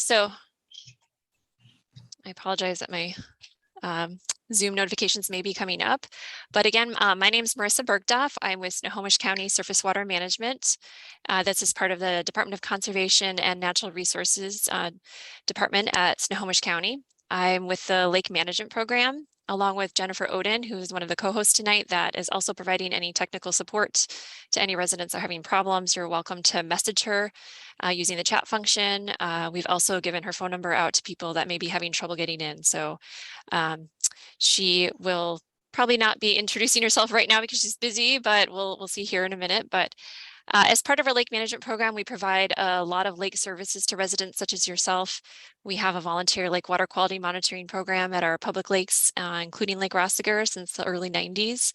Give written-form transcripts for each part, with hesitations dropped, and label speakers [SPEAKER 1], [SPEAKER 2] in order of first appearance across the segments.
[SPEAKER 1] So I apologize that my Zoom notifications may be coming up. But again, my name is Marisa Burghdoff. I'm with Snohomish County Surface Water Management. This is part of the Department of Conservation and Natural Resources Department at Snohomish County. I'm with the Lake Management Program, along with Jennifer Oden, who is one of the co-hosts tonight, that is also providing any technical support to any residents that are having problems. You're welcome to message her using the chat function. We've also given her phone number out to people that may be having trouble getting in. So she will probably not be introducing herself right now because she's busy, but we'll see here in a minute. But as part of our lake management program, we provide a lot of lake services to residents such as yourself. We have a volunteer lake water quality monitoring program at our public lakes, including Lake Roesiger since the early 90s.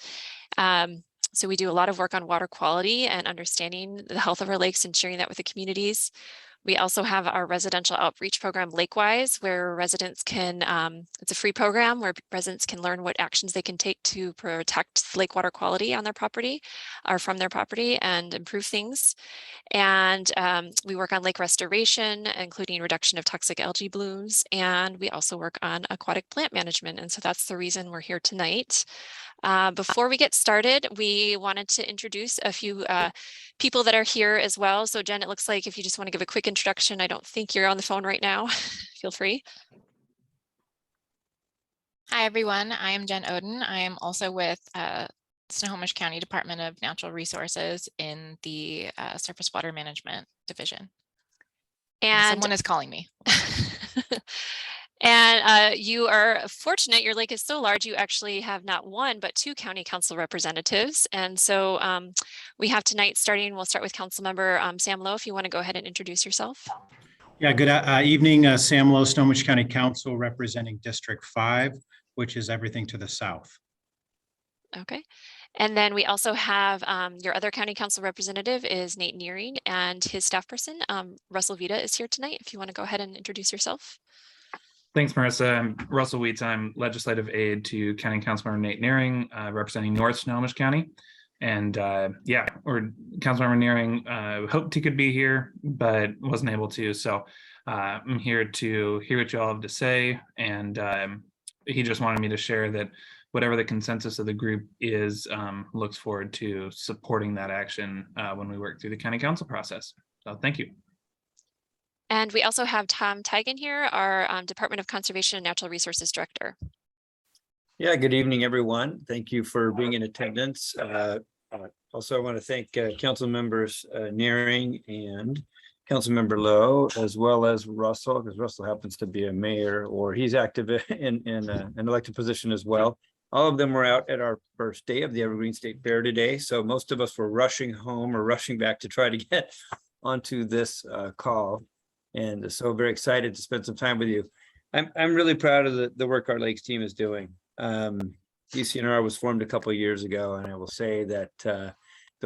[SPEAKER 1] So we do a lot of work on water quality and understanding the health of our lakes and sharing that with the communities. We also have our residential outreach program, Lakewise, where residents can, it's a free program where residents can learn what actions they can take to protect lake water quality on their property or from their property and improve things. And we work on lake restoration, including reduction of toxic algae blooms. And we also work on aquatic plant management. And so that's the reason we're here tonight. Before we get started, we wanted to introduce a few people that are here as well. So Jen, it looks like if you just want to give a quick introduction, I don't think you're on the phone right now. Feel free.
[SPEAKER 2] Hi, everyone. I am Jen Oden. I am also with Snohomish County Department of Natural Resources in the Surface Water Management Division. And someone is calling me.
[SPEAKER 1] And you are fortunate, your lake is so large, you actually have not one, but two county council representatives. And so we have tonight starting, we'll start with council member Sam Lowe, if you want to go ahead and introduce yourself.
[SPEAKER 3] Yeah, good evening, Sam Lowe, Snohomish County Council representing District 5, which is everything to the south.
[SPEAKER 1] Okay. And then we also have your other county council representative is Nate Nearing, and his staff person, Russell Vita, is here tonight. If you want to go ahead and introduce yourself.
[SPEAKER 4] Thanks, Marissa. I'm Russell Weeds. I'm legislative aide to County Councilmember Nate Nearing, representing North Snohomish County. And yeah, or Councilmember Nearing hoped he could be here, but wasn't able to. So I'm here to hear what you all have to say. And he just wanted me to share that whatever the consensus of the group is, looks forward to supporting that action when we work through the county council process. So thank you.
[SPEAKER 1] And we also have Tom Tigan here, our Department of Conservation and Natural Resources Director.
[SPEAKER 5] Yeah, good evening, everyone. Thank you for being in attendance. Also, I want to thank council members Nearing and council member Lowe, as well as Russell, because Russell happens to be a mayor, or he's active in an elected position as well. All of them were out at our first day of the Evergreen State Fair today. So most of us were rushing home or rushing back to try to get onto this call. And so very excited to spend some time with you. I'm really proud of the work our Lakes team is doing. DCNR was formed a couple of years ago, and I will say that the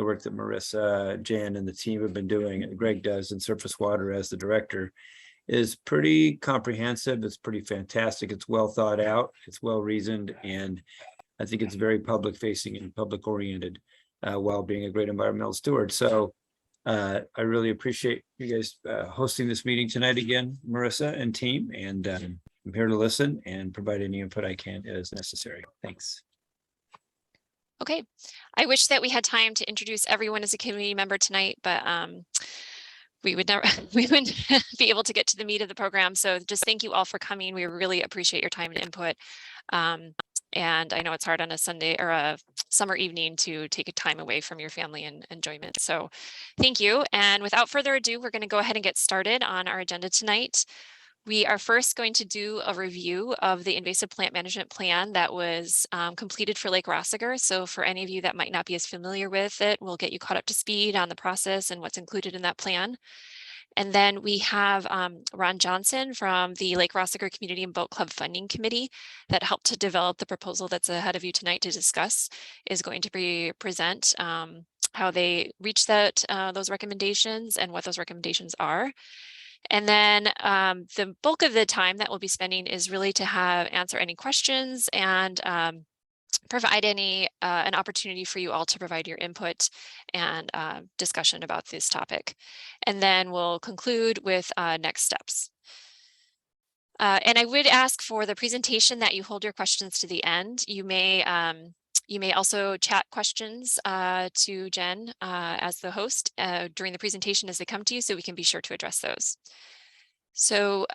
[SPEAKER 5] work that Marissa, Jan, and the team have been doing, and Greg does in surface water as the director, is pretty comprehensive. It's pretty fantastic. It's well thought out. It's well reasoned, and I think it's very public facing and public oriented while being a great environmental steward. So I really appreciate you guys hosting this meeting tonight again, Marissa and team, and I'm here to listen and provide any input I can as necessary. Thanks.
[SPEAKER 1] Okay, I wish that we had time to introduce everyone as a community member tonight, but we wouldn't be able to get to the meat of the program. So just thank you all for coming. We really appreciate your time and input. And I know it's hard on a Sunday or a summer evening to take a time away from your family and enjoyment. So thank you. And without further ado, we're going to go ahead and get started on our agenda tonight. We are first going to do a review of the invasive plant management plan that was completed for Lake Roesiger. So for any of you that might not be as familiar with it, we'll get you caught up to speed on the process and what's included in that plan. And then we have Ron Johnson from the Lake Roesiger Community and Boat Club Funding Committee that helped to develop the proposal that's ahead of you tonight to discuss, is going to present how they reached those recommendations and what those recommendations are. And then the bulk of the time that we'll be spending is really to answer any questions and provide an opportunity for you all to provide your input and discussion about this topic. And then we'll conclude with next steps. And I would ask for the presentation that you hold your questions to the end. You may also chat questions to Jen as the host during the presentation as they come to you, so we can be sure to address those. So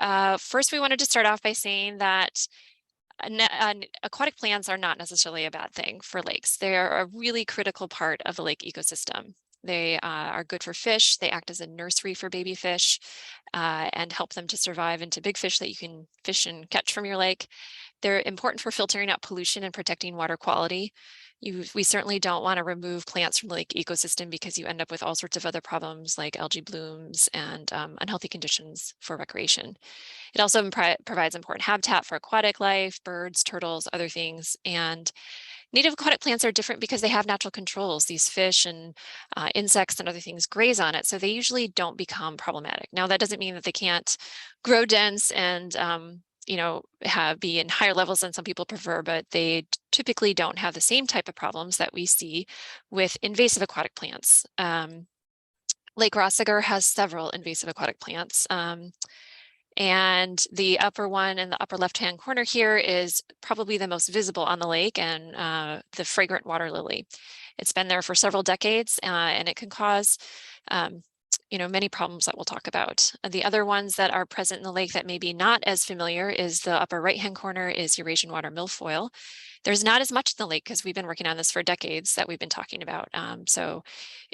[SPEAKER 1] first, we wanted to start off by saying that aquatic plants are not necessarily a bad thing for lakes. They are a really critical part of the lake ecosystem. They are good for fish. They act as a nursery for baby fish and help them to survive into big fish that you can fish and catch from your lake. They're important for filtering out pollution and protecting water quality. We certainly don't want to remove plants from the lake ecosystem because you end up with all sorts of other problems like algae blooms and unhealthy conditions for recreation. It also provides important habitat for aquatic life, birds, turtles, other things. And native aquatic plants are different because they have natural controls. These fish and insects and other things graze on it, so they usually don't become problematic. Now, that doesn't mean that they can't grow dense and be in higher levels than some people prefer, but they typically don't have the same type of problems that we see with invasive aquatic plants. Lake Roesiger has several invasive aquatic plants. And the upper one in the upper left-hand corner here is probably the most visible on the lake, and the fragrant waterlily. It's been there for several decades, and it can cause many problems that we'll talk about. The other ones that are present in the lake that may be not as familiar is the upper right-hand corner is Eurasian watermilfoil. There's not as much in the lake because we've been working on this for decades that we've been talking about. So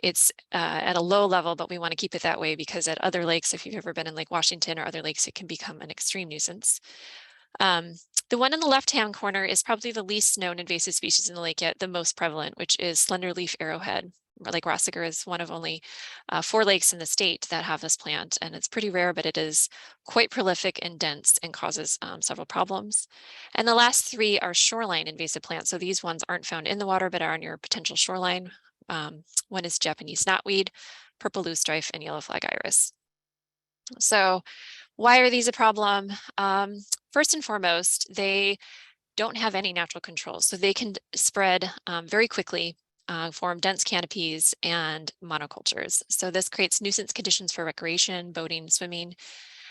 [SPEAKER 1] it's at a low level, but we want to keep it that way because at other lakes, if you've ever been in Lake Washington or other lakes, it can become an extreme nuisance. The one in the left-hand corner is probably the least known invasive species in the lake, yet the most prevalent, which is slender leaf arrowhead. Lake Roesiger is one of only 4 lakes in the state that have this plant, and it's pretty rare, but it is quite prolific and dense and causes several problems. And the last 3 are shoreline invasive plants. So these ones aren't found in the water, but are on your potential shoreline. One is Japanese knotweed, purple loosestrife, and yellow flag iris. So why are these a problem? First and foremost, they don't have any natural controls, so they can spread very quickly, form dense canopies and monocultures. So this creates nuisance conditions for recreation, boating, swimming.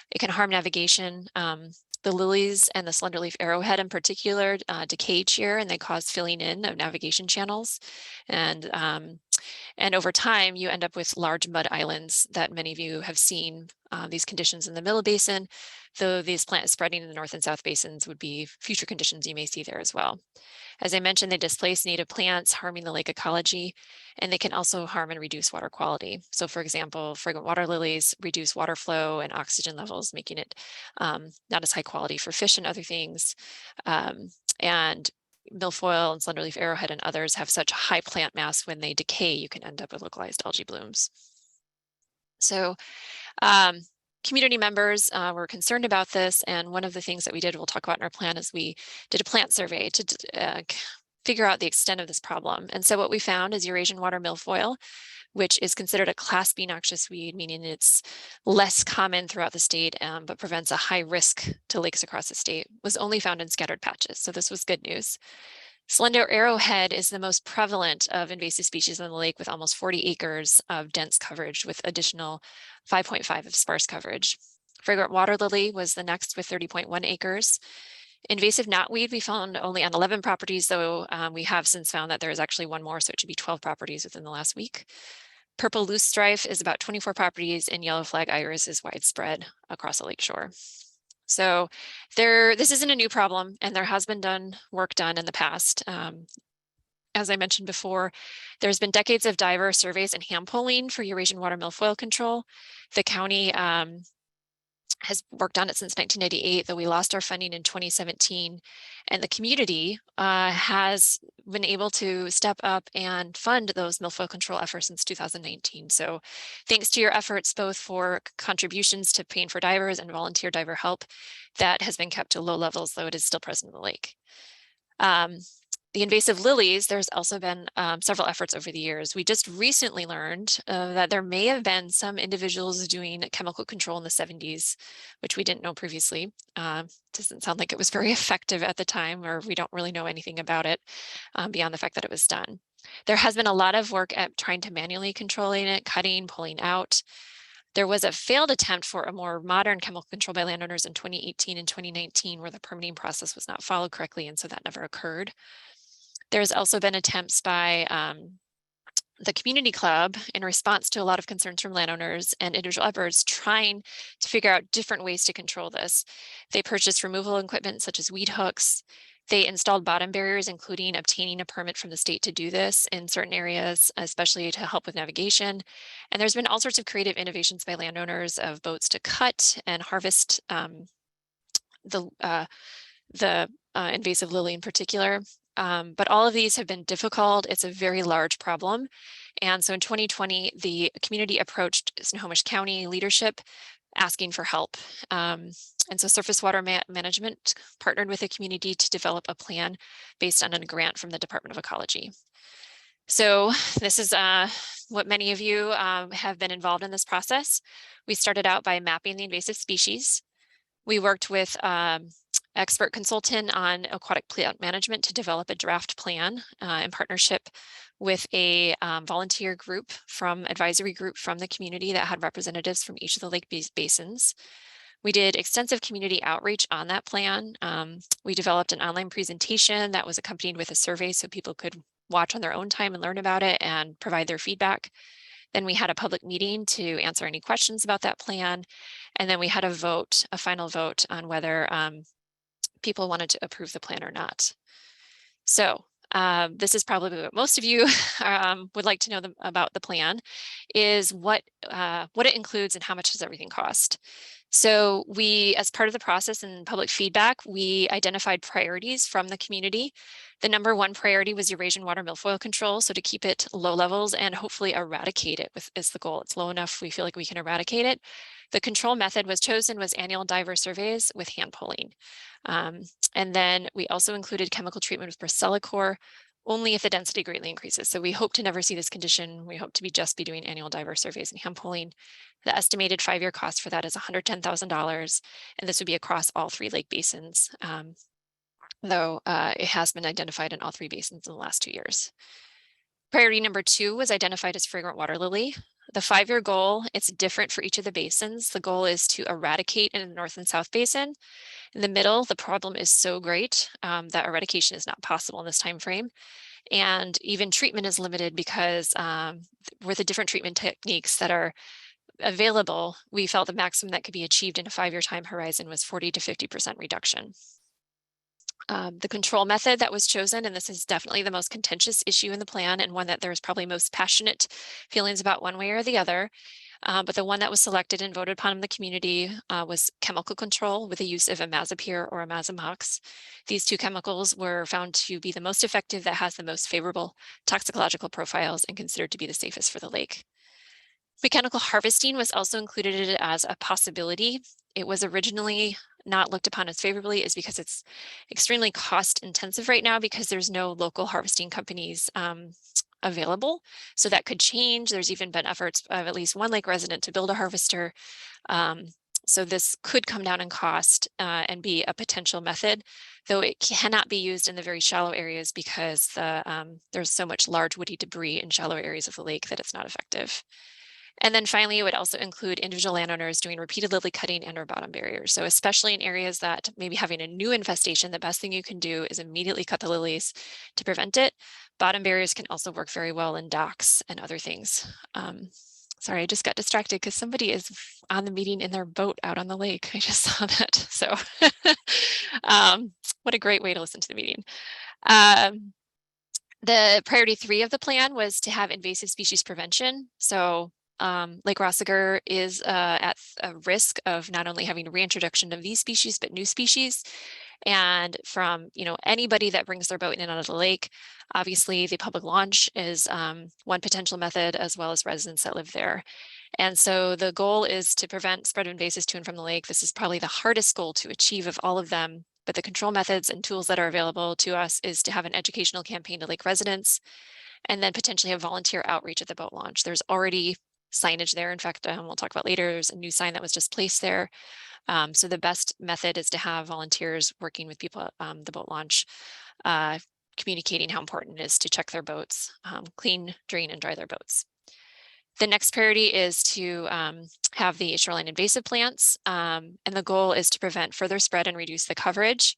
[SPEAKER 1] It can harm navigation. The lilies and the slender leaf arrowhead in particular decay each year, and they cause filling in of navigation channels. And over time, you end up with large mud islands that many of you have seen these conditions in the middle basin, though these plants spreading in the north and south basins would be future conditions you may see there as well. As I mentioned, they displace native plants, harming the lake ecology, and they can also harm and reduce water quality. So for example, fragrant water lilies reduce water flow and oxygen levels, making it not as high quality for fish and other things. And milfoil and slender leaf arrowhead and others have such high plant mass, when they decay, you can end up with localized algae blooms. So community members were concerned about this, and one of the things that we did, we'll talk about in our plan, is we did a plant survey to figure out the extent of this problem. And so what we found is Eurasian watermilfoil, which is considered a Class B noxious weed, meaning it's less common throughout the state, but presents a high risk to lakes across the state, was only found in scattered patches. So this was good news. Slender arrowhead is the most prevalent of invasive species in the lake, with almost 40 acres of dense coverage, with additional 5.5 of sparse coverage. Fragrant waterlily was the next with 30.1 acres. Invasive knotweed we found only on 11 properties, though we have since found that there is actually one more, so it should be 12 properties within the last week. Purple loosestrife is about 24 properties, and yellow flag iris is widespread across the lakeshore. So this isn't a new problem, and there has been work done in the past. As I mentioned before, there's been decades of diver surveys and hand polling for Eurasian watermilfoil control. The county has worked on it since 1998, though we lost our funding in 2017. And the community has been able to step up and fund those milfoil control efforts since 2019. So thanks to your efforts, both for contributions to paying for divers and volunteer diver help, that has been kept to low levels, though it is still present in the lake. The invasive lilies, there's also been several efforts over the years. We just recently learned that there may have been some individuals doing chemical control in the 70s, which we didn't know previously. Doesn't sound like it was very effective at the time, or we don't really know anything about it beyond the fact that it was done. There has been a lot of work at trying to manually controlling it, cutting, pulling out. There was a failed attempt for a more modern chemical control by landowners in 2018 and 2019, where the permitting process was not followed correctly, and so that never occurred. There's also been attempts by the community club in response to a lot of concerns from landowners and individual efforts trying to figure out different ways to control this. They purchased removal equipment such as weed hooks. They installed bottom barriers, including obtaining a permit from the state to do this in certain areas, especially to help with navigation. And there's been all sorts of creative innovations by landowners of boats to cut and harvest the invasive lily in particular. But all of these have been difficult. It's a very large problem. And so in 2020, the community approached Snohomish County leadership asking for help. And so Surface Water Management partnered with the community to develop a plan based on a grant from the Department of Ecology. So this is what many of you have been involved in this process. We started out by mapping the invasive species. We worked with expert consultant on aquatic plant management to develop a draft plan in partnership with a volunteer group advisory group from the community that had representatives from each of the lake basins. We did extensive community outreach on that plan. We developed an online presentation that was accompanied with a survey so people could watch on their own time and learn about it and provide their feedback. Then we had a public meeting to answer any questions about that plan. And then we had a final vote on whether people wanted to approve the plan or not. So this is probably what most of you would like to know about the plan, is what it includes and how much does everything cost. So we, as part of the process and public feedback, we identified priorities from the community. The number one priority was Eurasian watermilfoil control. So to keep it low levels and hopefully eradicate it is the goal. It's low enough we feel like we can eradicate it. The control method was annual diver surveys with hand pulling. And then we also included chemical treatment with Bracellacor only if the density greatly increases. So we hope to never see this condition. We hope to just be doing annual diver surveys and hand pulling. The estimated 5-year cost for that is $110,000. And this would be across all 3 lake basins, though it has been identified in all 3 basins in the last 2 years. Priority number 2 was identified as fragrant waterlily. The 5-year goal, it's different for each of the basins. The goal is to eradicate in the North and South Basin. In the middle, the problem is so great that eradication is not possible in this time frame. And even treatment is limited because with the different treatment techniques that are available, we felt the maximum that could be achieved in a 5-year time horizon was 40 to 50% reduction. The control method that was chosen, and this is definitely the most contentious issue in the plan and one that there's probably most passionate feelings about one way or the other. But the one that was selected and voted upon in the community was chemical control with the use of imazapyr or imazamox. These 2 chemicals were found to be the most effective, that has the most favorable toxicological profiles and considered to be the safest for the lake. Mechanical harvesting was also included as a possibility. It was originally not looked upon as favorably is because it's extremely cost intensive right now because there's no local harvesting companies available. So that could change. There's even been efforts of at least one lake resident to build a harvester. So this could come down in cost and be a potential method, though it cannot be used in the very shallow areas because there's so much large woody debris in shallow areas of the lake that it's not effective. And then finally, it would also include individual landowners doing repeated lily cutting and or bottom barriers. So especially in areas that maybe having a new infestation, the best thing you can do is immediately cut the lilies to prevent it. Bottom barriers can also work very well in docks and other things. Sorry, I just got distracted because somebody is on the meeting in their boat out on the lake. I just saw that. So what a great way to listen to the meeting. The priority 3 of the plan was to have invasive species prevention. So Lake Roesiger is at a risk of not only having reintroduction of these species, but new species. And from anybody that brings their boat in and out of the lake, obviously the public launch is one potential method, as well as residents that live there. And so the goal is to prevent spread of invasives to and from the lake. This is probably the hardest goal to achieve of all of them. but the control methods and tools that are available to us is to have an educational campaign to lake residents, and then potentially have volunteer outreach at the boat launch. There's already signage there. In fact, we'll talk about later, there's a new sign that was just placed there. So the best method is to have volunteers working with people at the boat launch, communicating how important it is to check their boats, clean, drain, and dry their boats. The next priority is to have the shoreline invasive plants, and the goal is to prevent further spread and reduce the coverage.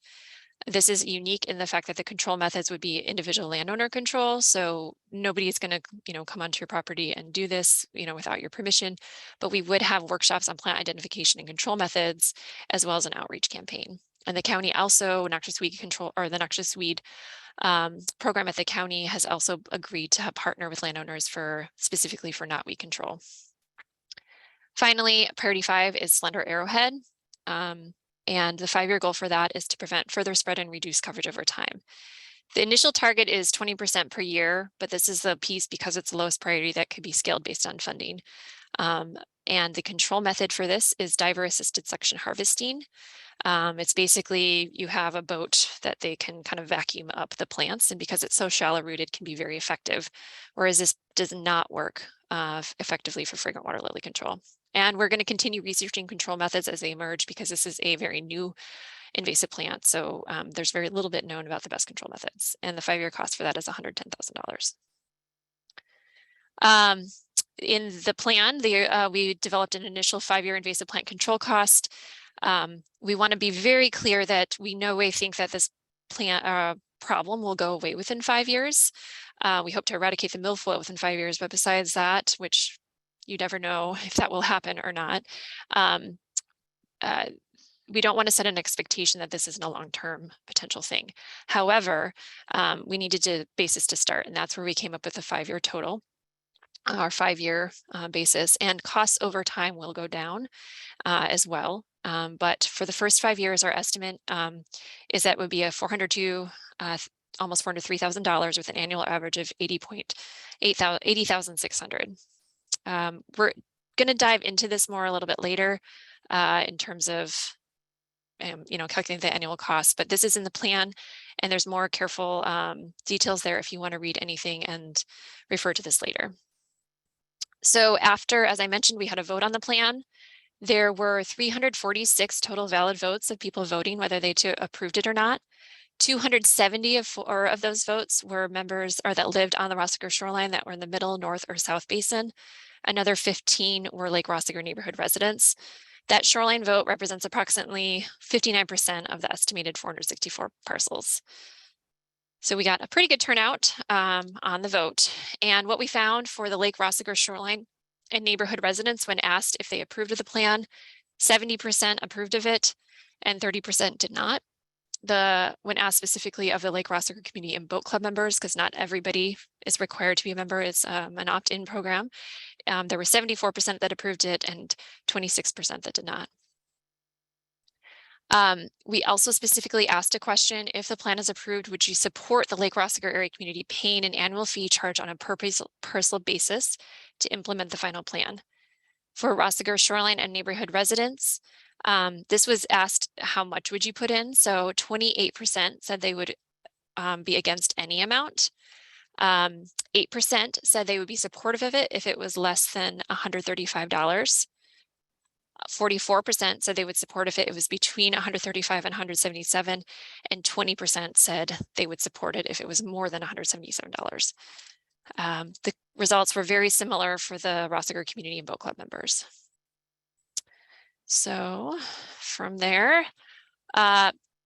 [SPEAKER 1] This is unique in the fact that the control methods would be individual landowner control. So nobody is going to, come onto your property and do this, without your permission. But we would have workshops on plant identification and control methods, as well as an outreach campaign. And the county also, noxious weed control, or the noxious weed program at the county has also agreed to partner with landowners specifically for knotweed control. Finally, priority 5 is slender arrowhead. And the 5-year goal for that is to prevent further spread and reduce coverage over time. The initial target is 20% per year, but this is the piece because it's the lowest priority that could be scaled based on funding. And the control method for this is diver assisted suction harvesting. It's basically you have a boat that they can kind of vacuum up the plants, and because it's so shallow rooted, it can be very effective. Whereas this does not work effectively for fragrant water lily control. And we're going to continue researching control methods as they emerge because this is a very new invasive plant. So there's very little bit known about the best control methods. And the 5-year cost for that is $110,000. In the plan, we developed an initial 5-year invasive plant control cost. We want to be very clear that we no way think that this plant problem will go away within 5 years. We hope to eradicate the milfoil within 5 years, but besides that, which you never know if that will happen or not, we don't want to set an expectation that this isn't a long-term potential thing. However, we needed a basis to start, and that's where we came up with a 5-year total, our 5-year basis, and costs over time will go down as well. But for the first 5 years, our estimate is that would be a almost $403,000 with an annual average of $80,600. We're going to dive into this more a little bit later in terms of calculating the annual cost, but this is in the plan, and there's more careful details there if you want to read anything and refer to this later. So after, as I mentioned, we had a vote on the plan. There were 346 total valid votes of people voting whether they approved it or not. 270 of those votes were members that lived on the Roesiger shoreline that were in the middle, north, or south basin. Another 15 were Lake Roesiger neighborhood residents. That shoreline vote represents approximately 59% of the estimated 464 parcels. So we got a pretty good turnout on the vote. And what we found for the Lake Roesiger shoreline and neighborhood residents when asked if they approved of the plan, 70% approved of it and 30% did not. When asked specifically of the Lake Roesiger community and boat club members, because not everybody is required to be a member, it's an opt-in program. There were 74% that approved it and 26% that did not. We also specifically asked a question: if the plan is approved, would you support the Lake Roesiger area community paying an annual fee charge on a per parcel basis to implement the final plan? For Roesiger shoreline and neighborhood residents, this was asked, how much would you put in? So 28% said they would be against any amount. 8% said they would be supportive of it if it was less than $135. 44% said they would support if it was between $135 and $177, and 20% said they would support it if it was more than $177. The results were very similar for the Roesiger community and boat club members. So from there,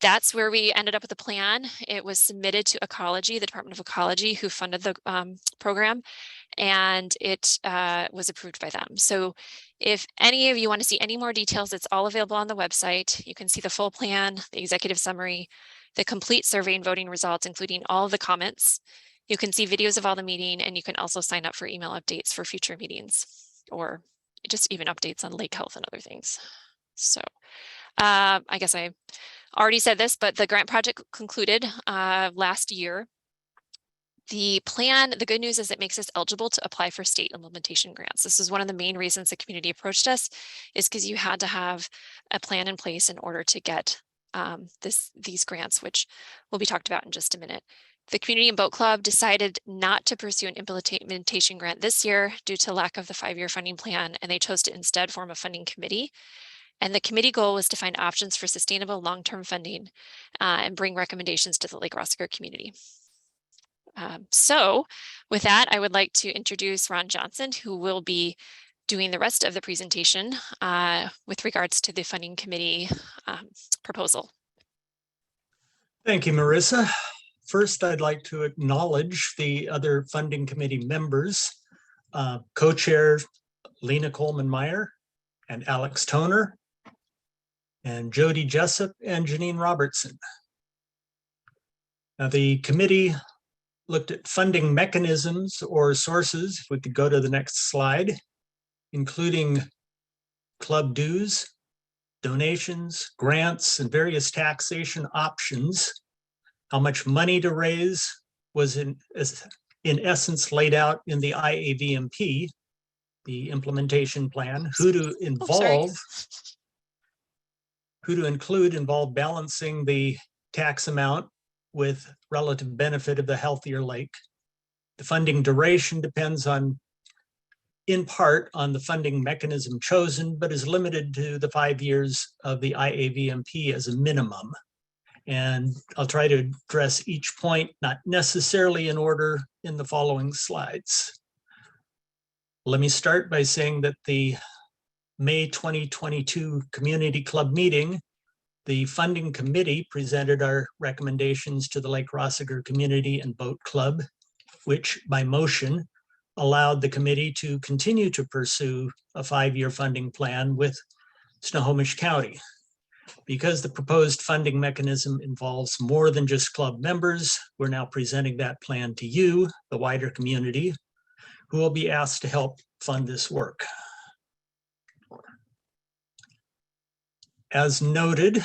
[SPEAKER 1] that's where we ended up with the plan. It was submitted to Ecology, the Department of Ecology, who funded the program, and it was approved by them. So if any of you want to see any more details, it's all available on the website. You can see the full plan, the executive summary, the complete survey and voting results, including all of the comments. You can see videos of all the meeting, and you can also sign up for email updates for future meetings, or just even updates on lake health and other things. So I guess I already said this, but the grant project concluded last year. The plan, the good news is it makes us eligible to apply for state implementation grants. This is one of the main reasons the community approached us, is because you had to have a plan in place in order to get these grants, which will be talked about in just a minute. The Community and Boat Club decided not to pursue an implementation grant this year due to lack of the 5-year funding plan, and they chose to instead form a funding committee. And the committee goal was to find options for sustainable long-term funding and bring recommendations to the Lake Roesiger community. So with that, I would like to introduce Ron Johnson, who will be doing the rest of the presentation with regards to the funding committee proposal.
[SPEAKER 6] Thank you, Marissa. First, I'd like to acknowledge the other funding committee members, co-chair Lena Coleman-Meyer and Alex Toner, and Jody Jessup and Janine Robertson. Now, the committee looked at funding mechanisms or sources, if we could go to the next slide, including club dues, donations, grants, and various taxation options. How much money to raise was in essence laid out in the IAVMP, the implementation plan, who to involve, who to include involve balancing the tax amount with relative benefit of the healthier lake. The funding duration depends on, in part, on the funding mechanism chosen, but is limited to the 5 years of the IAVMP as a minimum. And I'll try to address each point, not necessarily in order, in the following slides. Let me start by saying that the May 2022 Community Club meeting, the funding committee presented our recommendations to the Lake Roesiger Community and Boat Club, which by motion allowed the committee to continue to pursue a 5-year funding plan with Snohomish County. Because the proposed funding mechanism involves more than just club members, we're now presenting that plan to you, the wider community, who will be asked to help fund this work. As noted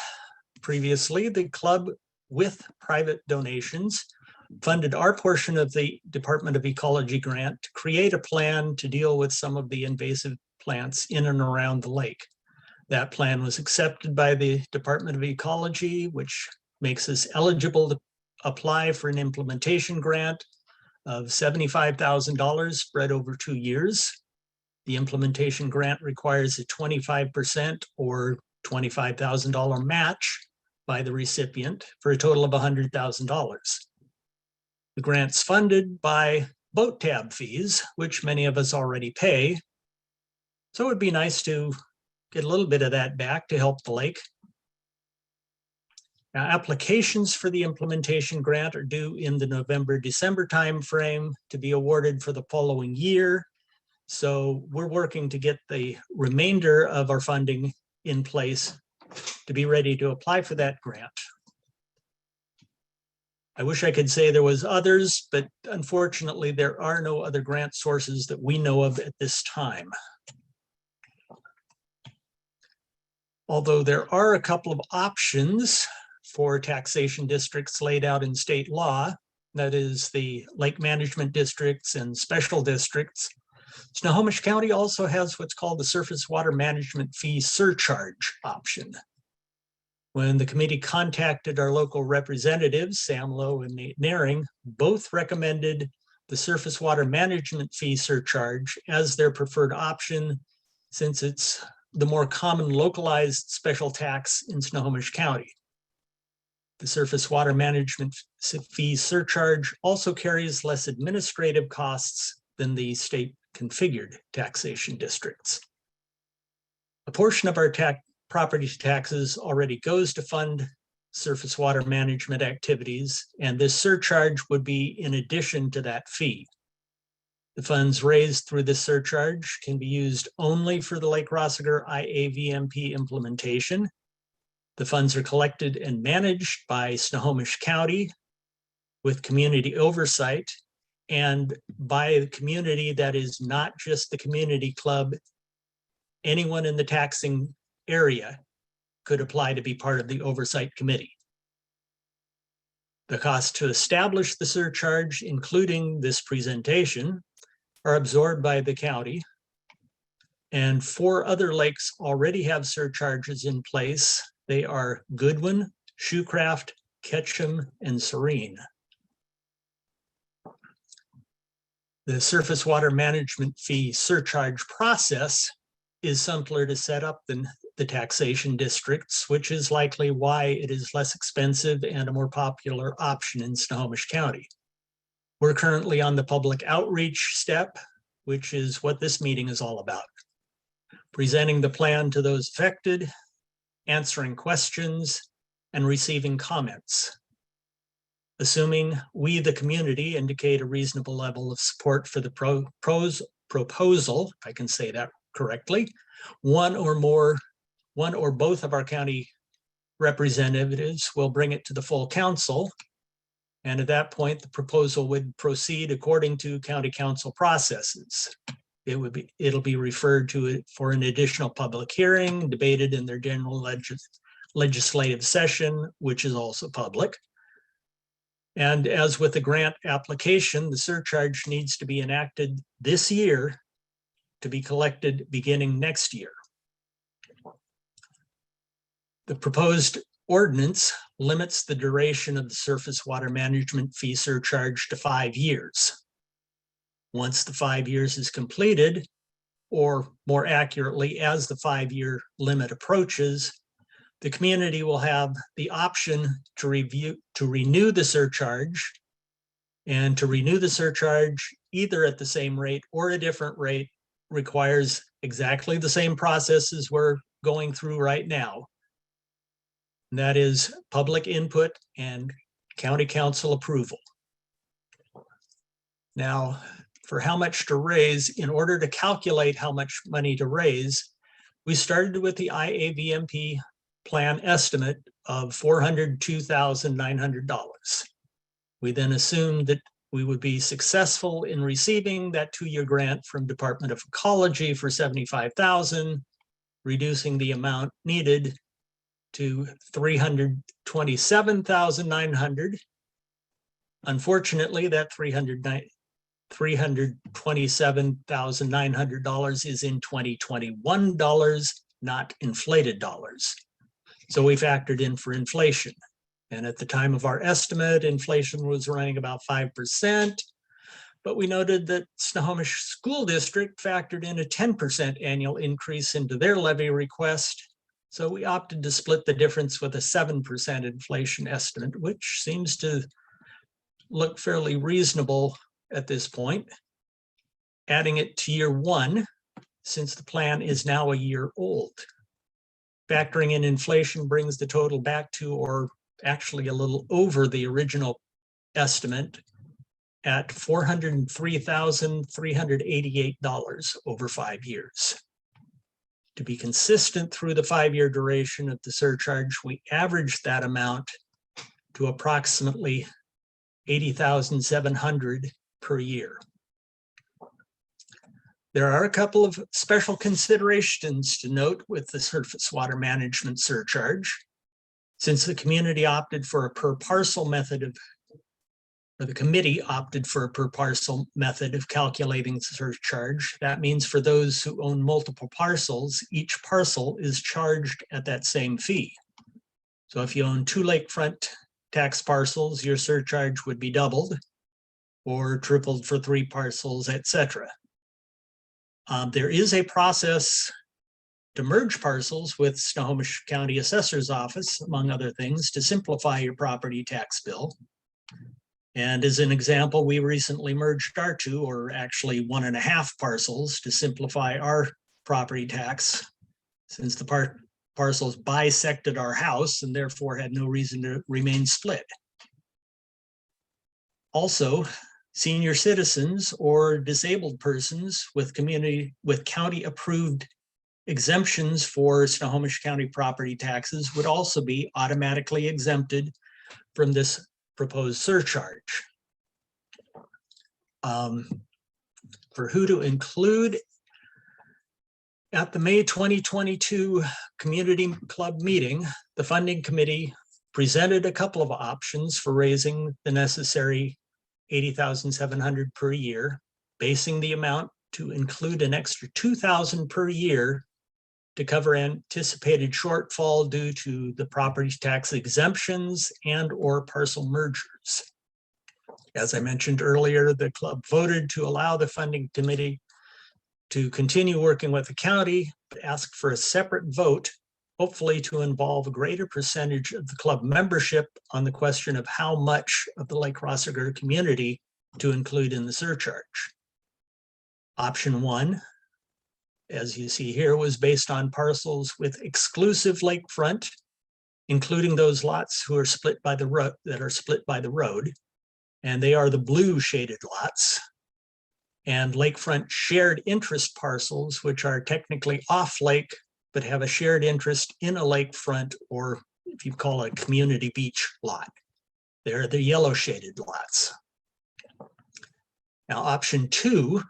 [SPEAKER 6] previously, the club, with private donations, funded our portion of the Department of Ecology grant to create a plan to deal with some of the invasive plants in and around the lake. That plan was accepted by the Department of Ecology, which makes us eligible to apply for an implementation grant of $75,000 spread over 2 years. The implementation grant requires a 25% or $25,000 match by the recipient for a total of $100,000. The grant's funded by boat tab fees, which many of us already pay. So it would be nice to get a little bit of that back to help the lake. Now, applications for the implementation grant are due in the November-December timeframe to be awarded for the following year. So we're working to get the remainder of our funding in place to be ready to apply for that grant. I wish I could say there was others, but unfortunately there are no other grant sources that we know of at this time. Although there are a couple of options for taxation districts laid out in state law, that is the lake management districts and special districts, Snohomish County also has what's called the surface water management fee surcharge option. When the committee contacted our local representatives, Sam Lowe and Nate Naring, both recommended the surface water management fee surcharge as their preferred option, since it's the more common localized special tax in Snohomish County. The surface water management fee surcharge also carries less administrative costs than the state configured taxation districts. A portion of our property taxes already goes to fund surface water management activities, and this surcharge would be in addition to that fee. The funds raised through this surcharge can be used only for the Lake Roesiger IAVMP implementation. The funds are collected and managed by Snohomish County with community oversight and by a community that is not just the community club. Anyone in the taxing area could apply to be part of the oversight committee. The cost to establish the surcharge, including this presentation, are absorbed by the county, and 4 other lakes already have surcharges in place. They are Goodwin, Shoecraft, Ketchum, and Serene. The surface water management fee surcharge process is simpler to set up than the taxation districts, which is likely why it is less expensive and a more popular option in Snohomish County. We're currently on the public outreach step, which is what this meeting is all about. Presenting the plan to those affected, answering questions, and receiving comments. Assuming we, the community, indicate a reasonable level of support for the proposal, if I can say that correctly, one or both of our county representatives will bring it to the full council. And at that point, the proposal would proceed according to county council processes. It'll be referred to it for an additional public hearing, debated in their general legislative session, which is also public. And as with the grant application, the surcharge needs to be enacted this year to be collected beginning next year. The proposed ordinance limits the duration of the surface water management fee surcharge to 5 years. Once the 5 years is completed, or more accurately, as the 5-year limit approaches, the community will have the option to renew the surcharge, and to renew the surcharge either at the same rate or a different rate requires exactly the same processes we're going through right now. And that is public input and county council approval. Now, for how much to raise, in order to calculate how much money to raise, we started with the IAVMP plan estimate of $402,900. We then assumed that we would be successful in receiving that 2-year grant from Department of Ecology for $75,000, reducing the amount needed to $327,900. Unfortunately, that $327,900 is in 2021 dollars, not inflated dollars. So we factored in for inflation. And at the time of our estimate, inflation was running about 5%. But we noted that Snohomish School District factored in a 10% annual increase into their levy request. So we opted to split the difference with a 7% inflation estimate, which seems to look fairly reasonable at this point. Adding it to year 1, since the plan is now a year old. Factoring in inflation brings the total back to, or actually a little over, the original estimate at $403,388 over 5 years. To be consistent through the 5-year duration of the surcharge, we averaged that amount to approximately $80,700 per year. There are a couple of special considerations to note with the surface water management surcharge. Since the community opted for a per parcel method of, or the committee opted for a per parcel method of calculating the surcharge, that means for those who own multiple parcels, each parcel is charged at that same fee. So if you own 2 lakefront tax parcels, your surcharge would be doubled or tripled for 3 parcels, etc. There is a process to merge parcels with Snohomish County Assessor's Office, among other things, to simplify your property tax bill. And as an example, we recently merged our 2, or actually 1.5 parcels to simplify our property tax, since the parcels bisected our house and therefore had no reason to remain split. Also, senior citizens or disabled persons with county approved exemptions for Snohomish County property taxes would also be automatically exempted from this proposed surcharge. For who to include, at the May 2022 Community Club meeting, the funding committee presented a couple of options for raising the necessary $80,700 per year, basing the amount to include an extra $2,000 per year to cover anticipated shortfall due to the property tax exemptions and or parcel mergers. As I mentioned earlier, the club voted to allow the funding committee to continue working with the county, but asked for a separate vote, hopefully to involve a greater percentage of the club membership on the question of how much of the Lake Roesiger community to include in the surcharge. Option 1, as you see here, was based on parcels with exclusive lakefront, including those lots who are split by the road, and they are the blue shaded lots, and lakefront shared interest parcels, which are technically off lake, but have a shared interest in a lakefront, or if you call it a community beach lot. They're the yellow shaded lots. Now, option 2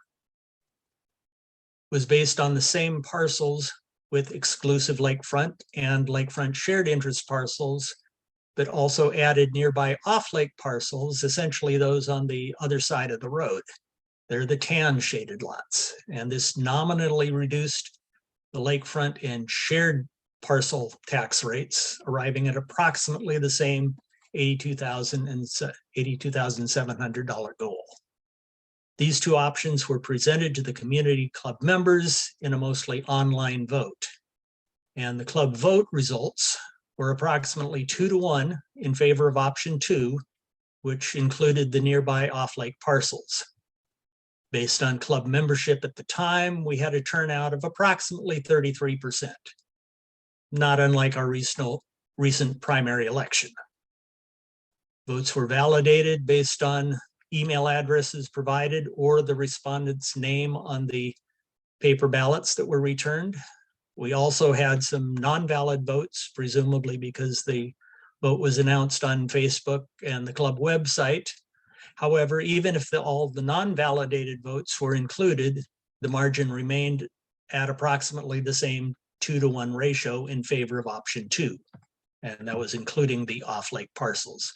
[SPEAKER 6] was based on the same parcels with exclusive lakefront and lakefront shared interest parcels, but also added nearby off-lake parcels, essentially those on the other side of the road. They're the tan shaded lots, and this nominally reduced the lakefront and shared parcel tax rates, arriving at approximately the same $82,700 goal. These two options were presented to the community club members in a mostly online vote. And the club vote results were approximately 2-to-1 in favor of option 2, which included the nearby off-lake parcels. Based on club membership at the time, we had a turnout of approximately 33%, not unlike our recent primary election. Votes were validated based on email addresses provided or the respondent's name on the paper ballots that were returned. We also had some non-valid votes, presumably because the vote was announced on Facebook and the club website. However, even if all the non-validated votes were included, the margin remained at approximately the same 2-to-1 ratio in favor of option 2. And that was including the off-lake parcels.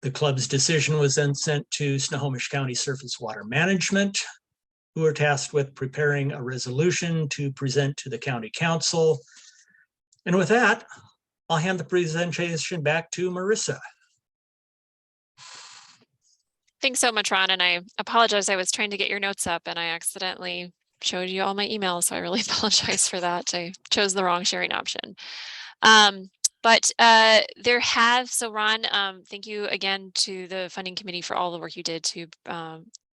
[SPEAKER 6] The club's decision was then sent to Snohomish County Surface Water Management, who are tasked with preparing a resolution to present to the county council. And with that, I'll hand the presentation back to Marisa.
[SPEAKER 1] Thanks so much, Ron. And I apologize. I was trying to get your notes up and I accidentally showed you all my emails. So I really apologize for that. I chose the wrong sharing option. But there have, so Ron, thank you again to the funding committee for all the work you did to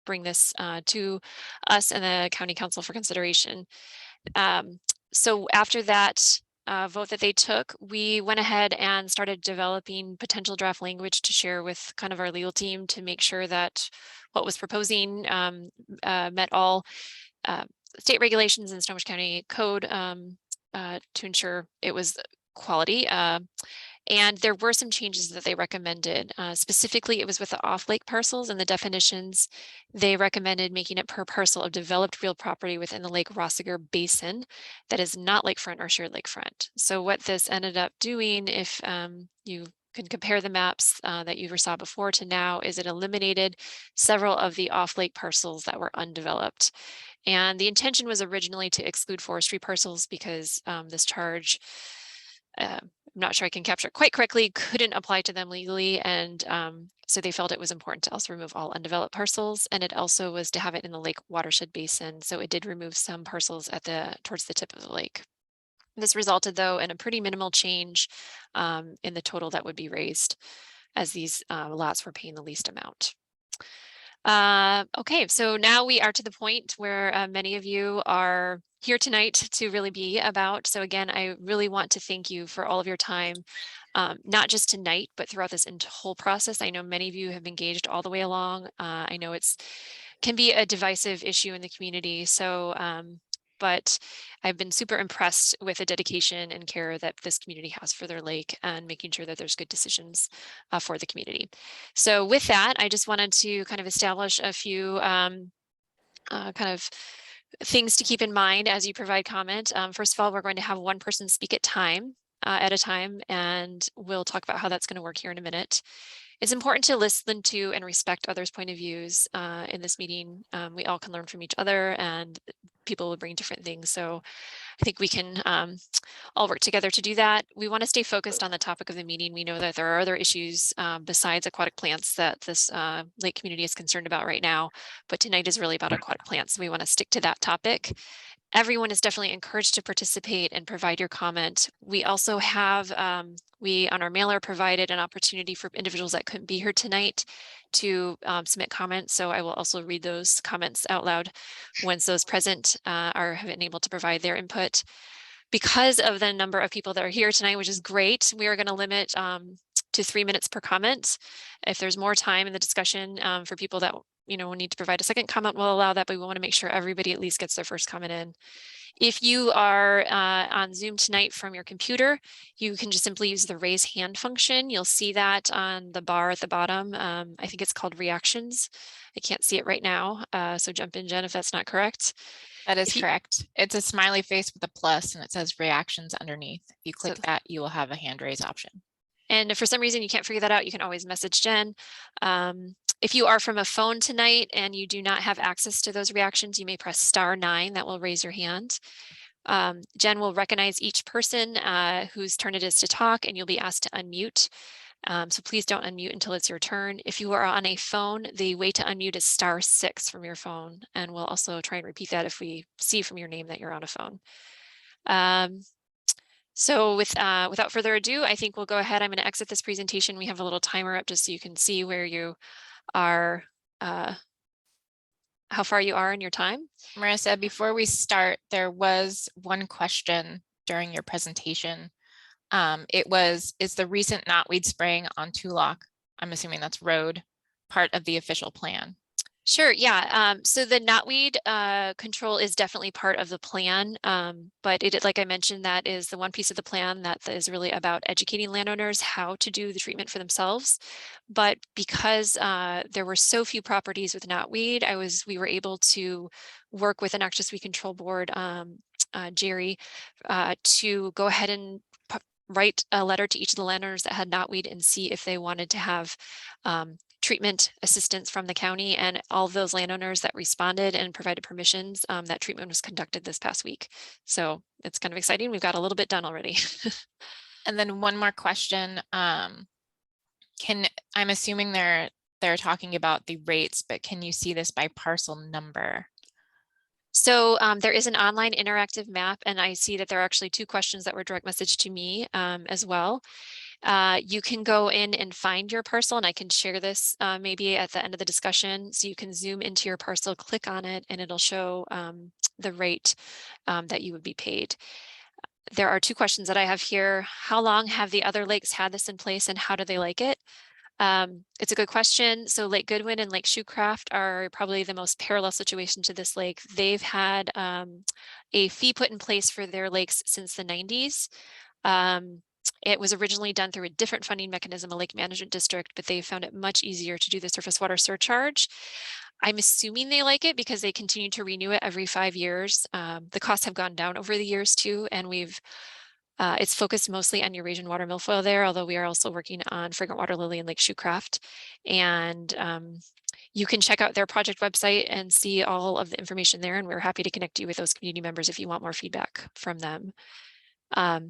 [SPEAKER 1] bring this to us and the county council for consideration. So after that vote that they took, we went ahead and started developing potential draft language to share with kind of our legal team to make sure that what was proposing met all state regulations and Snohomish County code to ensure it was quality. And there were some changes that they recommended. Specifically, it was with the off-lake parcels and the definitions. They recommended making it per parcel of developed real property within the Lake Roesiger basin that is not lakefront or shared lakefront. So what this ended up doing, if you can compare the maps that you saw before to now, is it eliminated several of the off-lake parcels that were undeveloped. And the intention was originally to exclude forestry parcels because this charge, I'm not sure I can capture it quite correctly, couldn't apply to them legally. And so they felt it was important to also remove all undeveloped parcels. And it also was to have it in the lake watershed basin. So it did remove some parcels at towards the tip of the lake. This resulted though in a pretty minimal change in the total that would be raised as these lots were paying the least amount. Okay, so now we are to the point where many of you are here tonight to really be about. So again, I really want to thank you for all of your time, not just tonight, but throughout this whole process. I know many of you have engaged all the way along. I know can be a divisive issue in the community. So, but I've been super impressed with the dedication and care that this community has for their lake and making sure that there's good decisions for the community. So with that, I just wanted to kind of establish a few kind of things to keep in mind as you provide comment. First of all, we're going to have one person speak at a time. at a time, and we'll talk about how that's going to work here in a minute. It's important to listen to and respect others' point of views in this meeting. We all can learn from each other, and people will bring different things. So I think we can all work together to do that. We want to stay focused on the topic of the meeting. We know that there are other issues besides aquatic plants that this lake community is concerned about right now, but tonight is really about aquatic plants. We want to stick to that topic. Everyone is definitely encouraged to participate and provide your comment. We also have, we on our mailer provided an opportunity for individuals that couldn't be here tonight to submit comments. So I will also read those comments out loud once those present have been able to provide their input. Because of the number of people that are here tonight, which is great, we are going to limit to 3 minutes per comment. If there's more time in the discussion for people that will need to provide a second comment, we'll allow that, but we want to make sure everybody at least gets their first comment in. If you are on Zoom tonight from your computer, you can just simply use the raise hand function. You'll see that on the bar at the bottom. I think it's called reactions. I can't see it right now, so jump in, Jen, if that's not correct.
[SPEAKER 2] That is correct. It's a smiley face with a plus and it says reactions underneath. If you click that, you will have a hand raise option.
[SPEAKER 1] And if for some reason you can't figure that out, you can always message Jen. If you are from a phone tonight and you do not have access to those reactions, you may press *9. That will raise your hand. Jen will recognize each person whose turn it is to talk, and you'll be asked to unmute. So please don't unmute until it's your turn. If you are on a phone, the way to unmute is *6 from your phone. And we'll also try and repeat that if we see from your name that you're on a phone. So without further ado, I think we'll go ahead. I'm going to exit this presentation. We have a little timer up just so you can see where you are, how far you are in your time.
[SPEAKER 2] Marisa, before we start, there was one question during your presentation. It was, is the recent knotweed spraying on Tulloch, I'm assuming that's road, part of the official plan?
[SPEAKER 1] Sure, yeah. So the knotweed control is definitely part of the plan, but like I mentioned, that is the one piece of the plan that is really about educating landowners how to do the treatment for themselves. But because there were so few properties with knotweed, we were able to work with an noxious weed control board, Jerry, to go ahead and write a letter to each of the landowners that had knotweed and see if they wanted to have treatment assistance from the county, and all of those landowners that responded and provided permissions, that treatment was conducted this past week. So it's kind of exciting. We've got a little bit done already.
[SPEAKER 2] And then one more question. I'm assuming they're talking about the rates, but can you see this by parcel number?
[SPEAKER 1] So there is an online interactive map, and I see that there are actually 2 questions that were direct message to me as well. You can go in and find your parcel, and I can share this maybe at the end of the discussion. So you can zoom into your parcel, click on it, and it'll show the rate that you would be paid. There are 2 questions that I have here. How long have the other lakes had this in place, and how do they like it? It's a good question. So Lake Goodwin and Lake Shoecraft are probably the most parallel situation to this lake. They've had a fee put in place for their lakes since the 90s. It was originally done through a different funding mechanism, a lake management district, but they found it much easier to do the surface water surcharge. I'm assuming they like it because they continue to renew it every 5 years. The costs have gone down over the years too, and it's focused mostly on Eurasian watermilfoil there, although we are also working on fragrant waterlily and Lake Shoecraft. And you can check out their project website and see all of the information there, and we're happy to connect you with those community members if you want more feedback from them.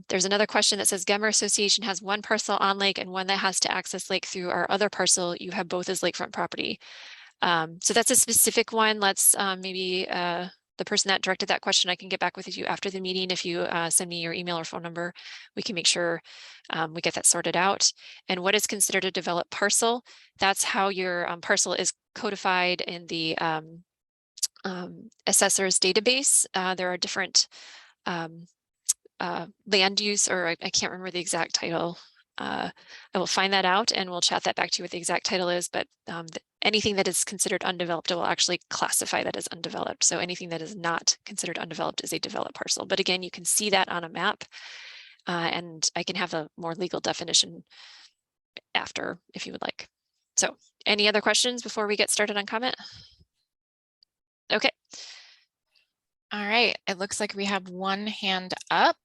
[SPEAKER 1] There's another question that says Gemmer Association has 1 parcel on lake and 1 that has to access lake through our other parcel. You have both as lakefront property. So that's a specific one. Let's maybe the person that directed that question, I can get back with you after the meeting. If you send me your email or phone number, we can make sure we get that sorted out. And what is considered a developed parcel? That's how your parcel is codified in the assessor's database. There are different land use, or I can't remember the exact title. I will find that out and we'll chat that back to you what the exact title is, but anything that is considered undeveloped, it will actually classify that as undeveloped. So anything that is not considered undeveloped is a developed parcel. But again, you can see that on a map, and I can have a more legal definition after if you would like. So any other questions before we get started on comment? Okay.
[SPEAKER 2] All right, it looks like we have 1 hand up.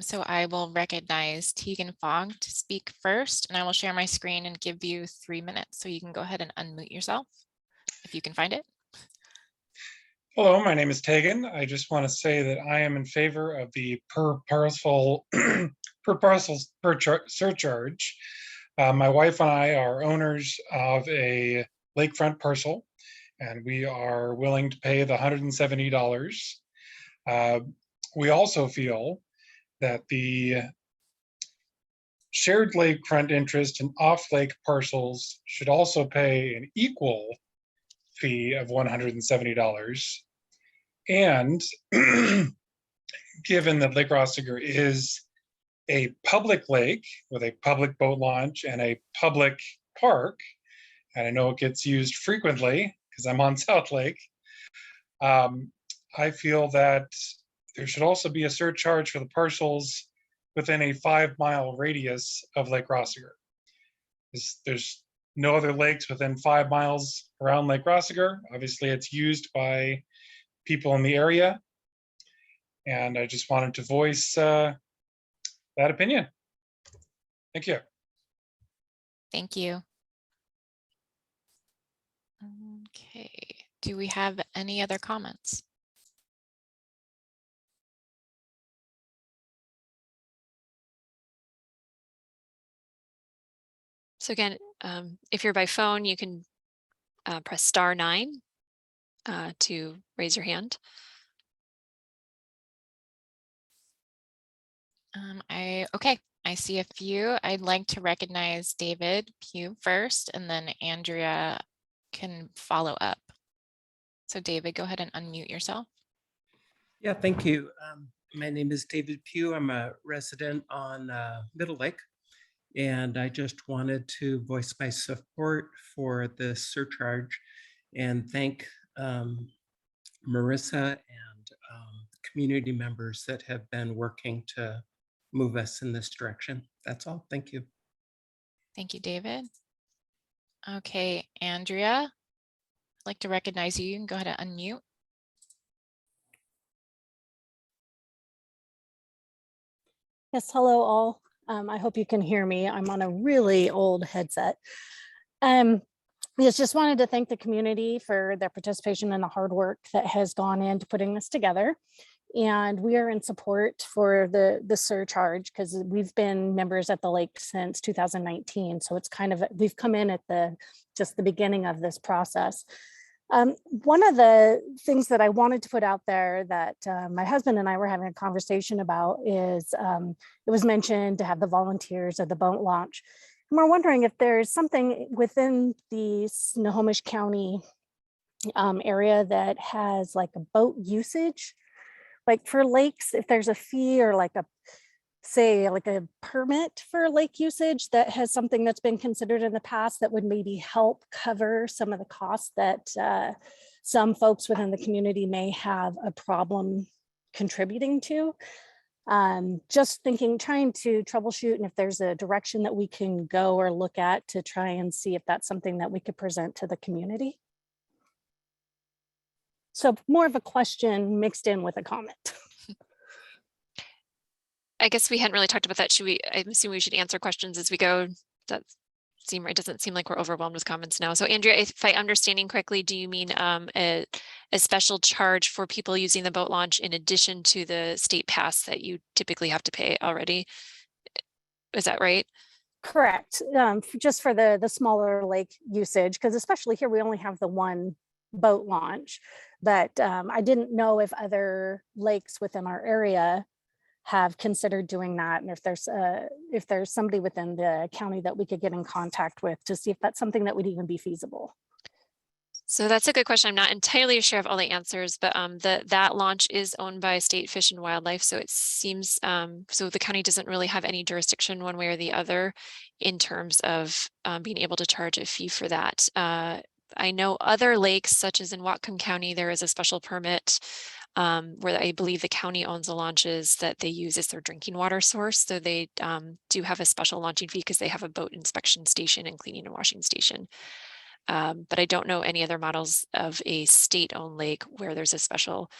[SPEAKER 2] So I will recognize Tegan Fogg to speak first, and I will share my screen and give you 3 minutes. So you can go ahead and unmute yourself if you can find it.
[SPEAKER 7] Hello, my name is Tegan. I just want to say that I am in favor of the per parcel surcharge. My wife and I are owners of a lakefront parcel, and we are willing to pay the $170. We also feel that the shared lakefront interest and off-lake parcels should also pay an equal fee of $170. And given that Lake Roesiger is a public lake with a public boat launch and a public park, and I know it gets used frequently because I'm on South Lake, I feel that there should also be a surcharge for the parcels within a 5-mile radius of Lake Roesiger. There's no other lakes within 5 miles around Lake Roesiger. Obviously, it's used by people in the area. And I just wanted to voice that opinion. Thank you.
[SPEAKER 2] Thank you. Okay, do we have any other comments?
[SPEAKER 1] So again, if you're by phone, you can press *9 to raise your hand.
[SPEAKER 2] Okay, I see a few. I'd like to recognize David Pugh first, and then Andrea can follow up. So David, go ahead and unmute yourself.
[SPEAKER 8] Yeah, thank you. My name is David Pugh. I'm a resident on Middle Lake, and I just wanted to voice my support for the surcharge and thank Marisa and community members that have been working to move us in this direction. That's all. Thank you.
[SPEAKER 2] Thank you, David. Okay, Andrea, I'd like to recognize you. You can go ahead and unmute.
[SPEAKER 9] Yes, hello all. I hope you can hear me. I'm on a really old headset. Yes, just wanted to thank the community for their participation and the hard work that has gone into putting this together. And we are in support for the surcharge because we've been members at the lake since 2019. So it's kind of, we've come in at just the beginning of this process. One of the things that I wanted to put out there that my husband and I were having a conversation about is it was mentioned to have the volunteers at the boat launch. And we're wondering if there's something within the Snohomish County area that has like a boat usage, like for lakes, if there's a fee or like a, say like a permit for lake usage that has something that's been considered in the past that would maybe help cover some of the costs that some folks within the community may have a problem contributing to. Just thinking, trying to troubleshoot, and if there's a direction that we can go or look at to try and see if that's something that we could present to the community. So more of a question mixed in with a comment.
[SPEAKER 1] I guess we hadn't really talked about that. I'm assuming we should answer questions as we go. That seem right. Doesn't seem like we're overwhelmed with comments now. So Andrea, if I'm understanding correctly, do you mean a special charge for people using the boat launch in addition to the state pass that you typically have to pay already? Is that right?
[SPEAKER 9] Correct. Just for the smaller lake usage, because especially here we only have the one boat launch, but I didn't know if other lakes within our area have considered doing that, and if there's somebody within the county that we could get in contact with to see if that's something that would even be feasible.
[SPEAKER 1] So that's a good question. I'm not entirely sure of all the answers, but that launch is owned by State Fish and Wildlife. So it seems, so the county doesn't really have any jurisdiction one way or the other in terms of being able to charge a fee for that. I know other lakes, such as in Whatcom County, there is a special permit where I believe the county owns the launches that they use as their drinking water source. So they do have a special launching fee because they have a boat inspection station and cleaning and washing station. But I don't know any other models of a state-owned lake where there's a special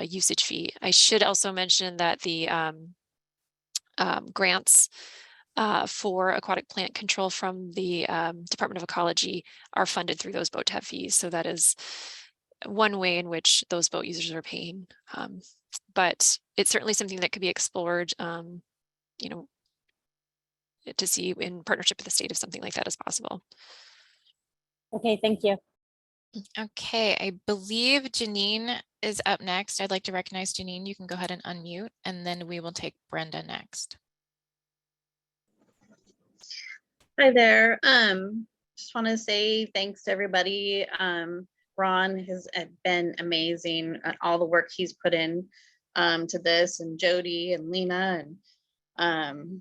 [SPEAKER 1] usage fee. I should also mention that the grants for aquatic plant control from the Department of Ecology are funded through those boat tab fees. So that is one way in which those boat users are paying. But it's certainly something that could be explored, you know, to see in partnership with the state if something like that is possible.
[SPEAKER 9] Okay, thank you.
[SPEAKER 2] Okay, I believe Janine is up next. I'd like to recognize Janine. You can go ahead and unmute, and then we will take Brenda next.
[SPEAKER 10] Hi there. Just want to say thanks to everybody. Ron has been amazing at all the work he's put in to this, and Jody and Lena, and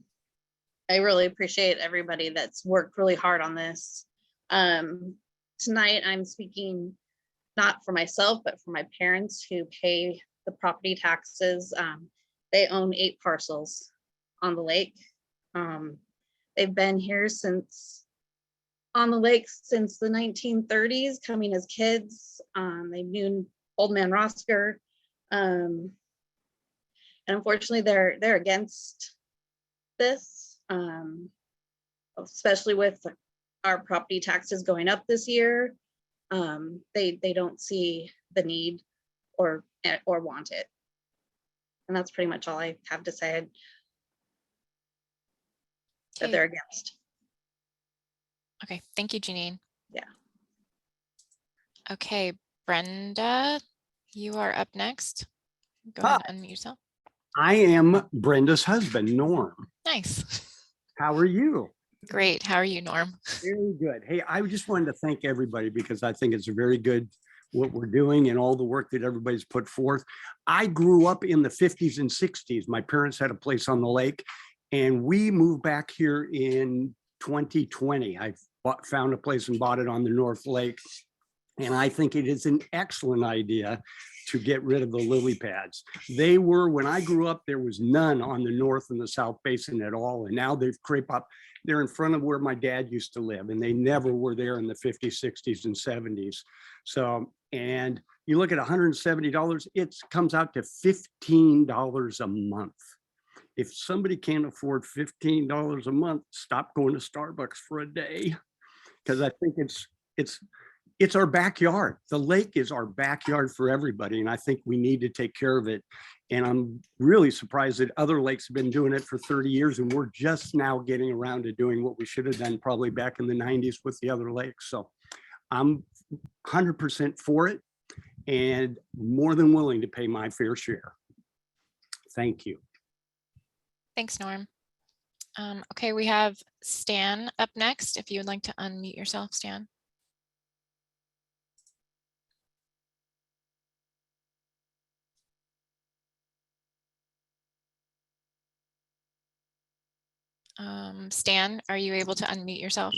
[SPEAKER 10] I really appreciate everybody that's worked really hard on this. Tonight I'm speaking not for myself, but for my parents who pay the property taxes. They own 8 parcels on the lake. They've been here on the lake since the 1930s, coming as kids. They knew Old Man Roesiger. And unfortunately, they're against this, especially with our property taxes going up this year. They don't see the need or want it. And that's pretty much all I have to say that they're against.
[SPEAKER 2] Okay, thank you, Janine.
[SPEAKER 10] Yeah.
[SPEAKER 2] Okay, Brenda, you are up next. Go ahead and unmute yourself.
[SPEAKER 11] I am Brenda's husband, Norm.
[SPEAKER 2] Nice.
[SPEAKER 11] How are you?
[SPEAKER 2] Great. How are you, Norm?
[SPEAKER 11] Very good. Hey, I just wanted to thank everybody because I think it's very good what we're doing and all the work that everybody's put forth. I grew up in the 50s and 60s. My parents had a place on the lake, and we moved back here in 2020. I found a place and bought it on the North Lake. And I think it is an excellent idea to get rid of the lily pads. They were, when I grew up, there was none on the North and the South Basin at all. And now they've crept up. They're in front of where my dad used to live, and they never were there in the 50s, 60s, and 70s. So, and you look at $170, it comes out to $15 a month. If somebody can't afford $15 a month, stop going to Starbucks for a day. Because I think it's our backyard. The lake is our backyard for everybody, and I think we need to take care of it. And I'm really surprised that other lakes have been doing it for 30 years, and we're just now getting around to doing what we should have done probably back in the 90s with the other lakes. So I'm 100% for it and more than willing to pay my fair share. Thank you.
[SPEAKER 2] Thanks, Norm. Okay, we have Stan up next. If you would like to unmute yourself, Stan. Stan, are you able to unmute yourself?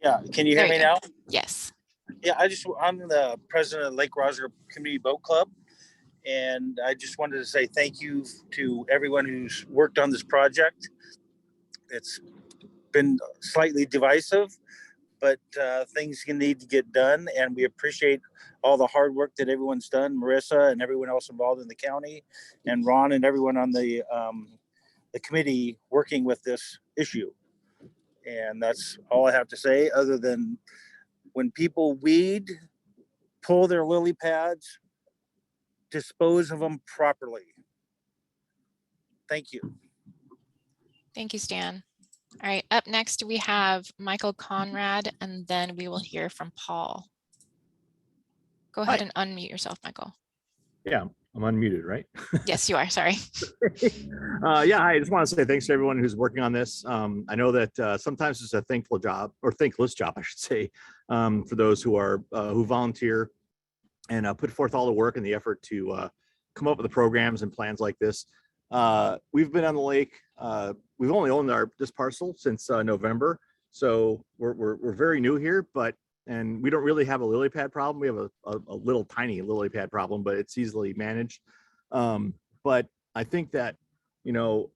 [SPEAKER 12] Yeah, can you hear me now?
[SPEAKER 2] Yes.
[SPEAKER 12] Yeah, I'm the president of Lake Roesiger Community Boat Club, and I just wanted to say thank you to everyone who's worked on this project. It's been slightly divisive, but things need to get done, and we appreciate all the hard work that everyone's done, Marisa and everyone else involved in the county, and Ron and everyone on the committee working with this issue. And that's all I have to say, other than when people weed, pull their lily pads, dispose of them properly. Thank you.
[SPEAKER 2] Thank you, Stan. All right, up next we have Michael Conrad, and then we will hear from Paul. Go ahead and unmute yourself, Michael.
[SPEAKER 13] Yeah, I'm unmuted, right?
[SPEAKER 2] Yes, you are. Sorry.
[SPEAKER 13] Yeah, I just want to say thanks to everyone who's working on this. I know that sometimes it's a thankful job, or thankless job, I should say, for those who are who volunteer and put forth all the work and the effort to come up with the programs and plans like this. We've been on the lake. We've only owned this parcel since November, so we're very new here, and we don't really have a lily pad problem. We have a little tiny lily pad problem, but it's easily managed. But I think that, you know,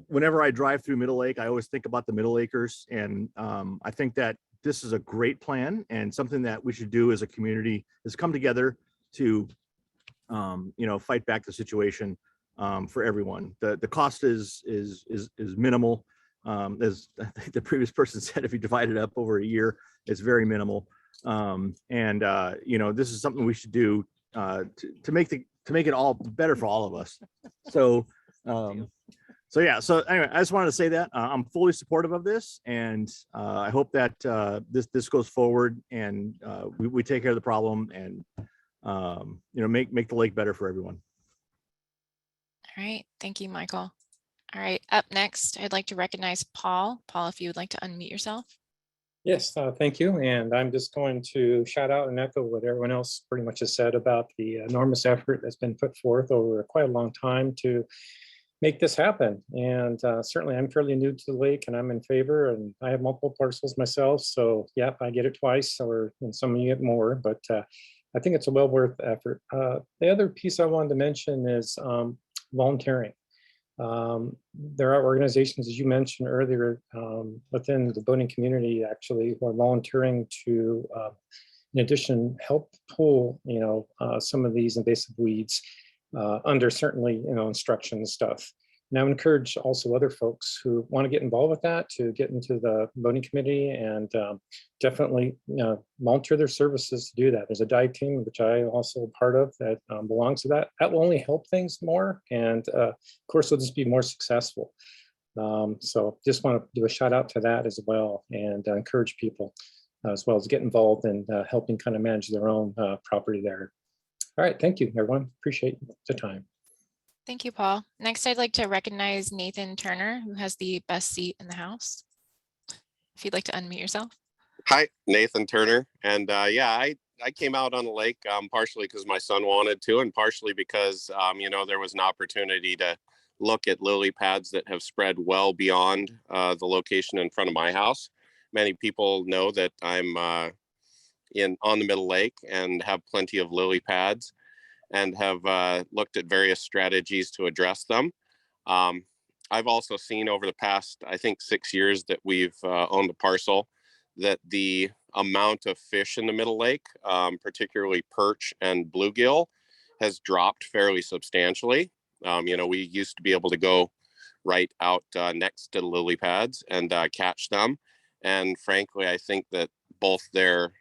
[SPEAKER 13] whenever I drive through Middle Lake, I always think about the Middle Acres. And I think that this is a great plan, and something that we should do as a community is come together to fight back the situation for everyone. The cost is minimal. As I think the previous person said, if you divide it up over a year, it's very minimal. This is something we should do to make it all better for all of us. So anyway, I just wanted to say that I'm fully supportive of this, and I hope that this goes forward and we take care of the problem and make the lake better for everyone.
[SPEAKER 2] All right, thank you, Michael. All right, up next, I'd like to recognize Paul. Paul, if you would like to unmute yourself.
[SPEAKER 14] Yes, thank you. And I'm just going to shout out and echo what everyone else pretty much has said about the enormous effort that's been put forth over quite a long time to make this happen. And certainly I'm fairly new to the lake and I'm in favor, and I have multiple parcels myself. So yeah, I get it twice, or and some of you get more, but I think it's a well worth effort. The other piece I wanted to mention is volunteering. There are organizations, as you mentioned earlier, within the boating community actually, who are volunteering to, in addition, help pull, some of these invasive weeds under certainly, instruction and stuff. And I would encourage also other folks who want to get involved with that to get into the boating committee and definitely volunteer their services to do that. There's a dive team, which I also a part of, that belongs to that. That will only help things more, and of course, it'll just be more successful. So just want to do a shout out to that as well, and encourage people as well as get involved in helping kind of manage their own property there. All right, thank you, everyone. Appreciate the time.
[SPEAKER 2] Thank you, Paul. Next, I'd like to recognize Nathan Turner, who has the best seat in the house. If you'd like to unmute yourself.
[SPEAKER 15] Hi, Nathan Turner. And I came out on the lake partially because my son wanted to, and partially because, there was an opportunity to look at lily pads that have spread well beyond the location in front of my house. Many people know that I'm on the Middle Lake and have plenty of lily pads, and have looked at various strategies to address them. I've also seen over the past, I think, 6 years that we've owned the parcel, that the amount of fish in the Middle Lake, particularly perch and bluegill, has dropped fairly substantially. We used to be able to go right out next to the lily pads and catch them. And frankly, I think that both their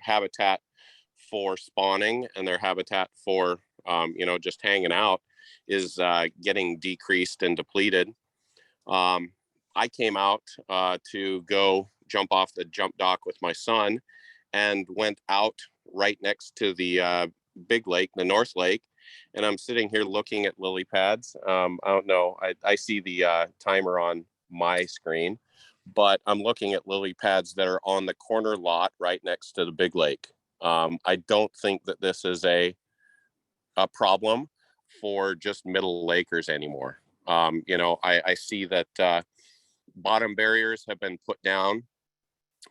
[SPEAKER 15] habitat for spawning and their habitat for just hanging out is getting decreased and depleted. I came out to go jump off the jump dock with my son and went out right next to the big lake, the North Lake, and I'm sitting here looking at lily pads. I don't know, I see the timer on my screen, but I'm looking at lily pads that are on the corner lot right next to the big lake. I don't think that this is a problem for just Middle Lakers anymore. I see that bottom barriers have been put down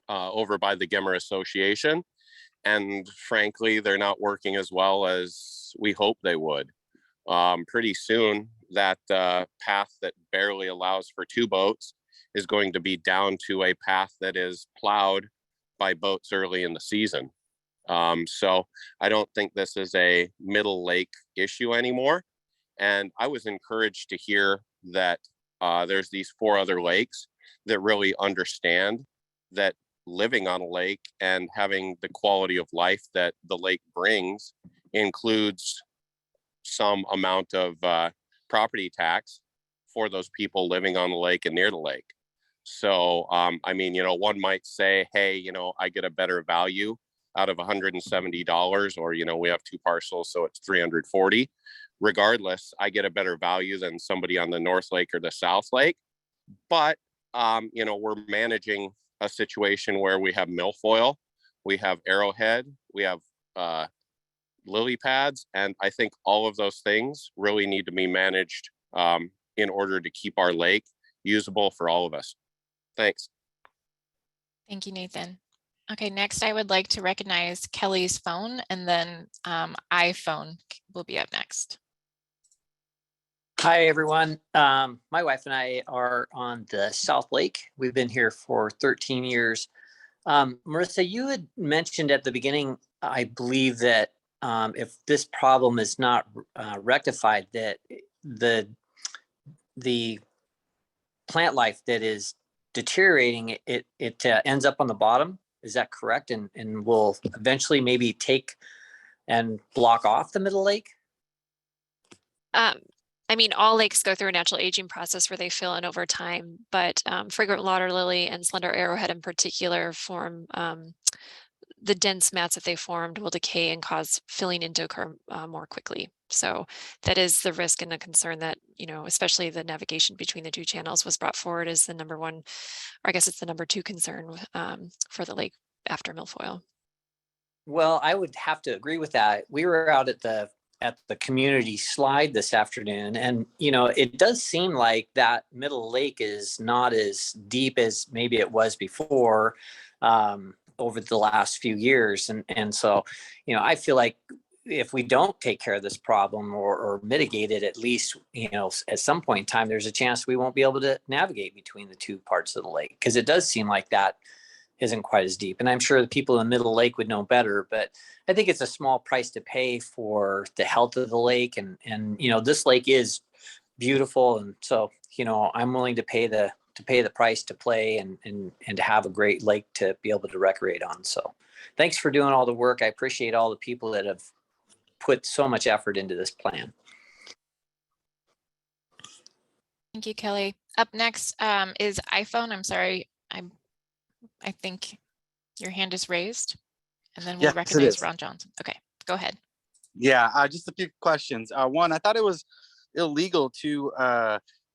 [SPEAKER 15] over by the Gimmer Association, and frankly, they're not working as well as we hope they would. Pretty soon, that path that barely allows for 2 boats is going to be down to a path that is plowed by boats early in the season. So I don't think this is a Middle Lake issue anymore. And I was encouraged to hear that there's these 4 other lakes that really understand that living on a lake and having the quality of life that the lake brings includes some amount of property tax for those people living on the lake and near the lake. So, one might say, hey, I get a better value out of $170, or, we have 2 parcels, so it's $340. Regardless, I get a better value than somebody on the North Lake or the South Lake. But, we're managing a situation where we have milfoil, we have arrowhead, we have lily pads, and I think all of those things really need to be managed in order to keep our lake usable for all of us. Thanks.
[SPEAKER 2] Thank you, Nathan. Okay, next I would like to recognize Kelly's phone, and then iPhone will be up next.
[SPEAKER 16] Hi, everyone. My wife and I are on the South Lake. We've been here for 13 years. Marisa, you had mentioned at the beginning, I believe, that if this problem is not rectified, that the plant life that is deteriorating, it ends up on the bottom. Is that correct? And will eventually maybe take and block off the middle lake?
[SPEAKER 1] I mean, all lakes go through a natural aging process where they fill in over time, but fragrant waterlily and slender arrowhead in particular form the dense mats that they formed will decay and cause filling in to occur more quickly. So that is the risk and the concern that, you know, especially the navigation between the two channels was brought forward as the number one, or I guess it's the number two concern for the lake after milfoil.
[SPEAKER 16] Well, I would have to agree with that. We were out at the community slide this afternoon, and you know, it does seem like that middle lake is not as deep as maybe it was before over the last few years. And so, you know, I feel like if we don't take care of this problem or mitigate it, at least, you know, at some point in time, there's a chance we won't be able to navigate between the two parts of the lake, because it does seem like that isn't quite as deep. And I'm sure the people in the middle lake would know better, but I think it's a small price to pay for the health of the lake. And you know, this lake is beautiful. And so, you know, I'm willing to pay the price to play and to have a great lake to be able to recreate on. So thanks for doing all the work. I appreciate all the people that have put so much effort into this plan.
[SPEAKER 2] Thank you, Kelly. Up next is iPhone. I'm sorry. I think your hand is raised, and then we'll
[SPEAKER 17] Yes,
[SPEAKER 2] recognize Ron Johnson. Okay, go ahead.
[SPEAKER 17] Yeah, just a few questions. One, I thought it was illegal to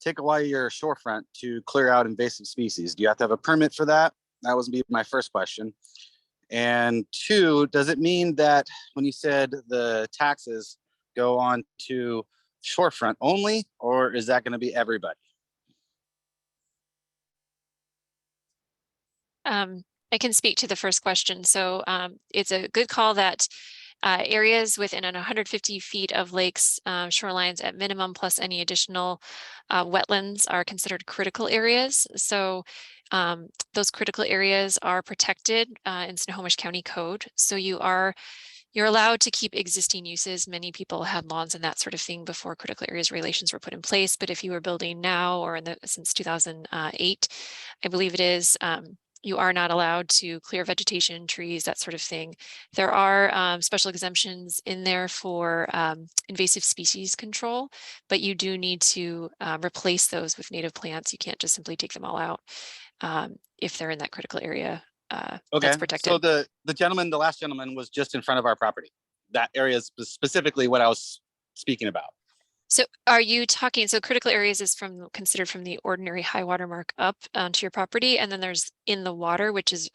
[SPEAKER 17] take away your shorefront to clear out invasive species. Do you have to have a permit for that? That was my first question. And two, does it mean that when you said the taxes go on to shorefront only, or is that going to be everybody?
[SPEAKER 1] I can speak to the first question. So it's a good call that areas within 150 feet of lakes shorelines at minimum plus any additional wetlands are considered critical areas. So those critical areas are protected in Snohomish County Code. So you're allowed to keep existing uses. Many people had lawns and that sort of thing before critical areas regulations were put in place. But if you were building now or since 2008, I believe it is, you are not allowed to clear vegetation, trees, that sort of thing. There are special exemptions in there for invasive species control, but you do need to replace those with native plants. You can't just simply take them all out if they're in that critical area
[SPEAKER 17] Okay,
[SPEAKER 1] that's protected.
[SPEAKER 17] so the last gentleman was just in front of our property. That area is specifically what I was speaking about.
[SPEAKER 1] So are you talking, so critical areas is considered from the ordinary high water mark up onto your property, and then there's in the water, which is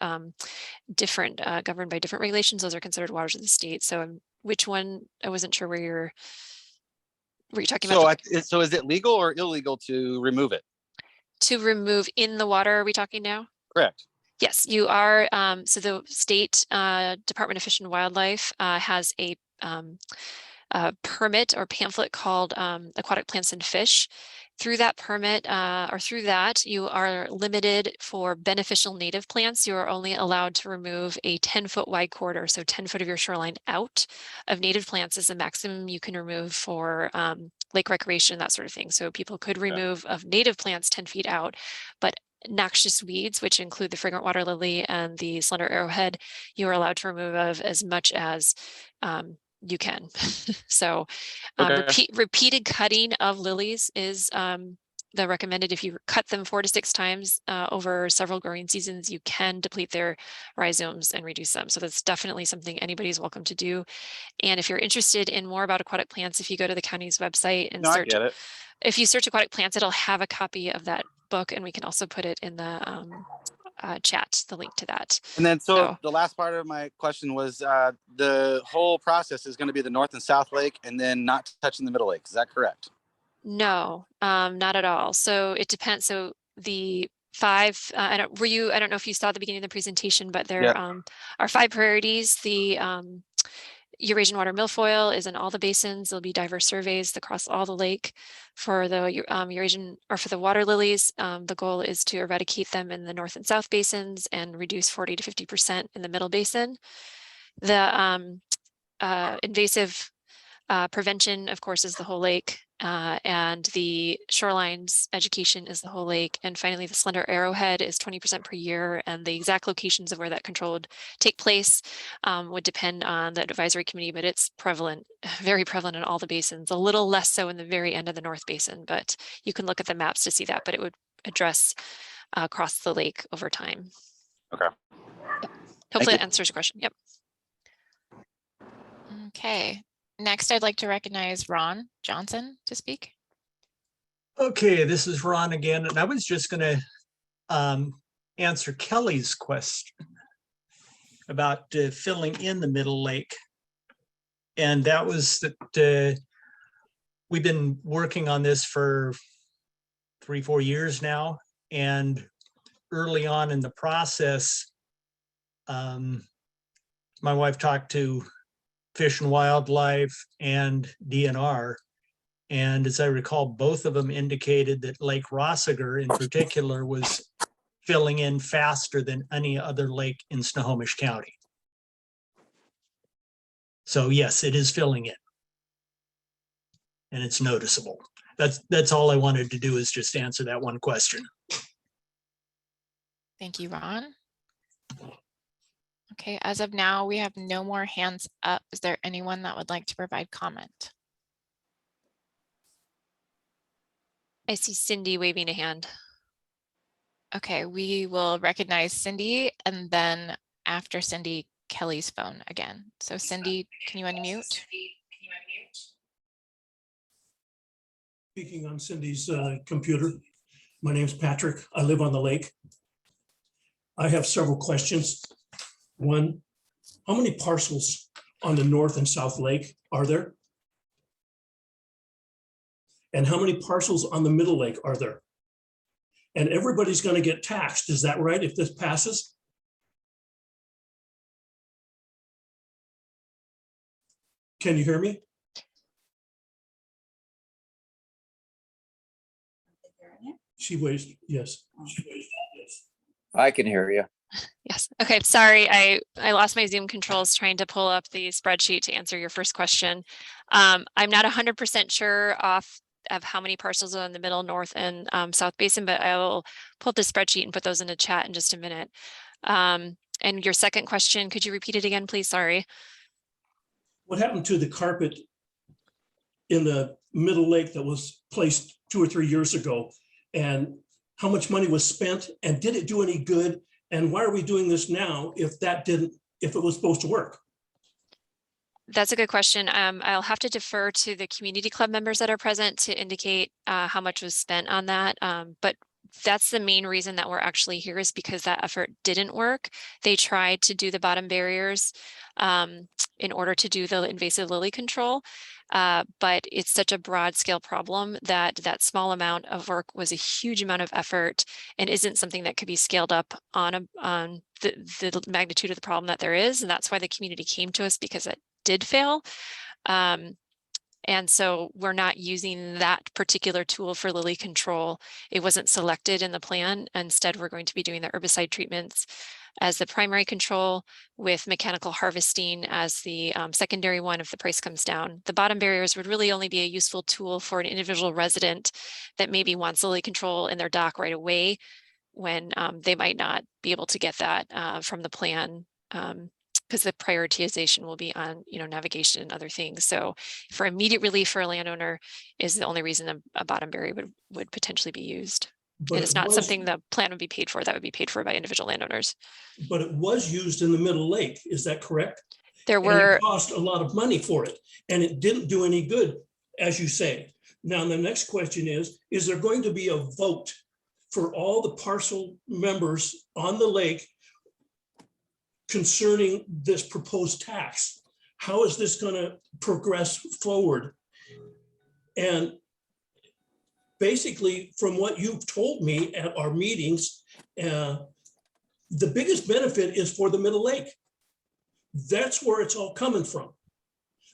[SPEAKER 1] different, governed by different regulations. Those are considered waters of the state. So which one, I wasn't sure were you talking about?
[SPEAKER 17] So is it legal or illegal to remove it?
[SPEAKER 1] To remove in the water, are we talking now?
[SPEAKER 17] Correct.
[SPEAKER 1] Yes, you are. So the state Department of Fish and Wildlife has a permit or pamphlet called Aquatic Plants and Fish. Through that permit or through that, you are limited for beneficial native plants. You are only allowed to remove a 10-foot wide corridor, so 10 foot of your shoreline out of native plants is the maximum you can remove for lake recreation, that sort of thing. So people could remove of native plants 10 feet out, but noxious weeds, which include the fragrant water lily and the slender arrowhead, you are allowed to remove of as much as you can. So repeated cutting of lilies is the recommended. If you cut them 4 to 6 times over several growing seasons, you can deplete their rhizomes and reduce them. So that's definitely something anybody's welcome to do. And if you're interested in more about aquatic plants, if you go to the county's website and search, if you search aquatic plants, it'll have a copy of that book, and we can also put it in the chat, the link to that.
[SPEAKER 17] And then so the last part of my question was the whole process is going to be the North and South Lake and then not touching the Middle Lake. Is that correct?
[SPEAKER 1] No, not at all. So it depends. So the 5, I don't know if you saw the beginning of the presentation, but there are 5 priorities. The Eurasian watermilfoil is in all the basins. There'll be diverse surveys across all the lake. For the Eurasian, or for the water lilies, the goal is to eradicate them in the north and south basins and reduce 40 to 50% in the middle basin. The invasive prevention, of course, is the whole lake, and the shorelines education is the whole lake. And finally, the slender arrowhead is 20% per year, and the exact locations of where that controlled take place would depend on the advisory committee, but it's prevalent, very prevalent in all the basins, a little less so in the very end of the North Basin, but you can look at the maps to see that, but it would address across the lake over time.
[SPEAKER 17] Okay.
[SPEAKER 1] Yep. Hopefully that answers your question. Yep.
[SPEAKER 2] Okay. Next, I'd like to recognize Ron Johnson to speak.
[SPEAKER 6] Okay, this is Ron again, and I was just going to answer Kelly's question about filling in the middle lake. And that was that we've been working on this for 3-4 years now. And early on in the process, my wife talked to Fish and Wildlife and DNR. And as I recall, both of them indicated that Lake Roesiger in particular was filling in faster than any other lake in Snohomish County. So yes, it is filling in. And it's noticeable. That's all I wanted to do, is just answer that one question.
[SPEAKER 2] Thank you, Ron. Okay, as of now, we have no more hands up. Is there anyone that would like to provide comment?
[SPEAKER 1] I see Cindy waving a hand.
[SPEAKER 2] Okay, we will recognize Cindy, and then after Cindy, Kelly's phone again. So Cindy, can you unmute?
[SPEAKER 18] Speaking on Cindy's computer. My name's Patrick. I live on the lake. I have several questions. One, how many parcels on the north and south lake are there? And how many parcels on the middle lake are there? And everybody's going to get taxed. Is that right, if this passes? Can you hear me? She waves, yes. She waves, yes.
[SPEAKER 16] I can hear you.
[SPEAKER 1] Yes. Okay. Sorry. I lost my Zoom controls trying to pull up the spreadsheet to answer your first question. I'm not 100% sure of how many parcels are in the middle, north, and south basin, but I will pull up the spreadsheet and put those in the chat in just a minute. And your second question, could you repeat it again, please? Sorry.
[SPEAKER 18] What happened to the carpet in the middle lake that was placed 2 or 3 years ago? And how much money was spent? And did it do any good? And why are we doing this now if it was supposed to work?
[SPEAKER 1] That's a good question. I'll have to defer to the community club members that are present to indicate how much was spent on that. But that's the main reason that we're actually here, is because that effort didn't work. They tried to do the bottom barriers in order to do the invasive lily control. But it's such a broad scale problem that that small amount of work was a huge amount of effort and isn't something that could be scaled up on the magnitude of the problem that there is. And that's why the community came to us, because it did fail. And so we're not using that particular tool for lily control. It wasn't selected in the plan. Instead, we're going to be doing the herbicide treatments as the primary control, with mechanical harvesting as the secondary one if the price comes down. The bottom barriers would really only be a useful tool for an individual resident that maybe wants lily control in their dock right away, when they might not be able to get that from the plan, because the prioritization will be on, navigation and other things. So for immediate relief for a landowner is the only reason a bottom barrier would potentially be used.
[SPEAKER 18] But
[SPEAKER 1] and it's not something the plan would be paid for. That would be paid for by individual landowners.
[SPEAKER 18] But it was used in the middle lake. Is that correct?
[SPEAKER 1] There
[SPEAKER 18] And
[SPEAKER 1] were
[SPEAKER 18] it cost a lot of money for it, and it didn't do any good, as you say. Now, the next question is there going to be a vote for all the parcel members on the lake concerning this proposed tax? How is this going to progress forward? And basically, from what you've told me at our meetings, the biggest benefit is for the middle lake. That's where it's all coming from.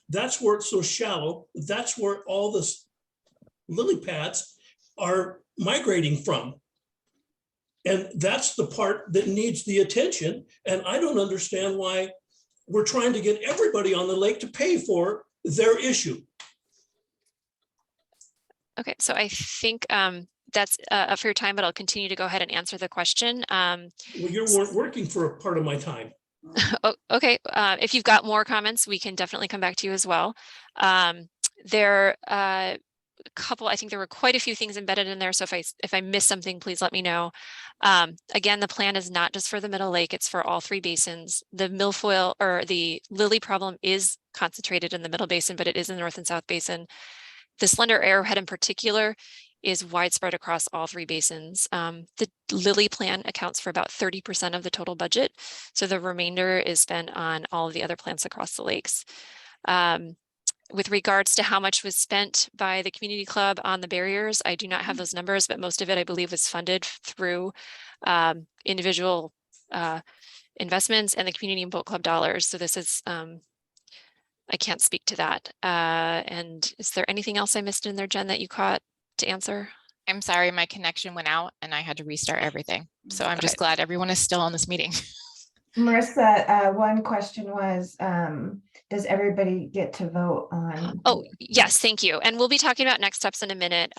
[SPEAKER 18] That's where it's so shallow. That's where all the lily pads are migrating from. And that's the part that needs the attention. And I don't understand why we're trying to get everybody on the lake to pay for their issue.
[SPEAKER 1] Okay, so I think that's up for your time, but I'll continue to go ahead and answer the question.
[SPEAKER 18] Well, you weren't working for a part of my time.
[SPEAKER 1] Oh, okay, if you've got more comments, we can definitely come back to you as well. There a couple, I think there were quite a few things embedded in there. So if I miss something, please let me know. Again, the plan is not just for the Middle Lake, it's for all 3 basins. The milfoil or the lily problem is concentrated in the Middle Basin, but it is in the North and South Basin. The slender arrowhead in particular is widespread across all 3 basins. The lily plan accounts for about 30% of the total budget. So the remainder is spent on all of the other plants across the lakes. With regards to how much was spent by the community club on the barriers, I do not have those numbers, but most of it I believe was funded through individual investments and the community and boat club dollars. So this is, I can't speak to that. And is there anything else I missed in there, Jen, that you caught to answer?
[SPEAKER 2] I'm sorry, my connection went out and I had to restart everything. So I'm just glad everyone is still on this meeting.
[SPEAKER 19] Marissa, one question was, does everybody get to vote on?
[SPEAKER 1] Oh, yes, thank you. And we'll be talking about next steps in a minute.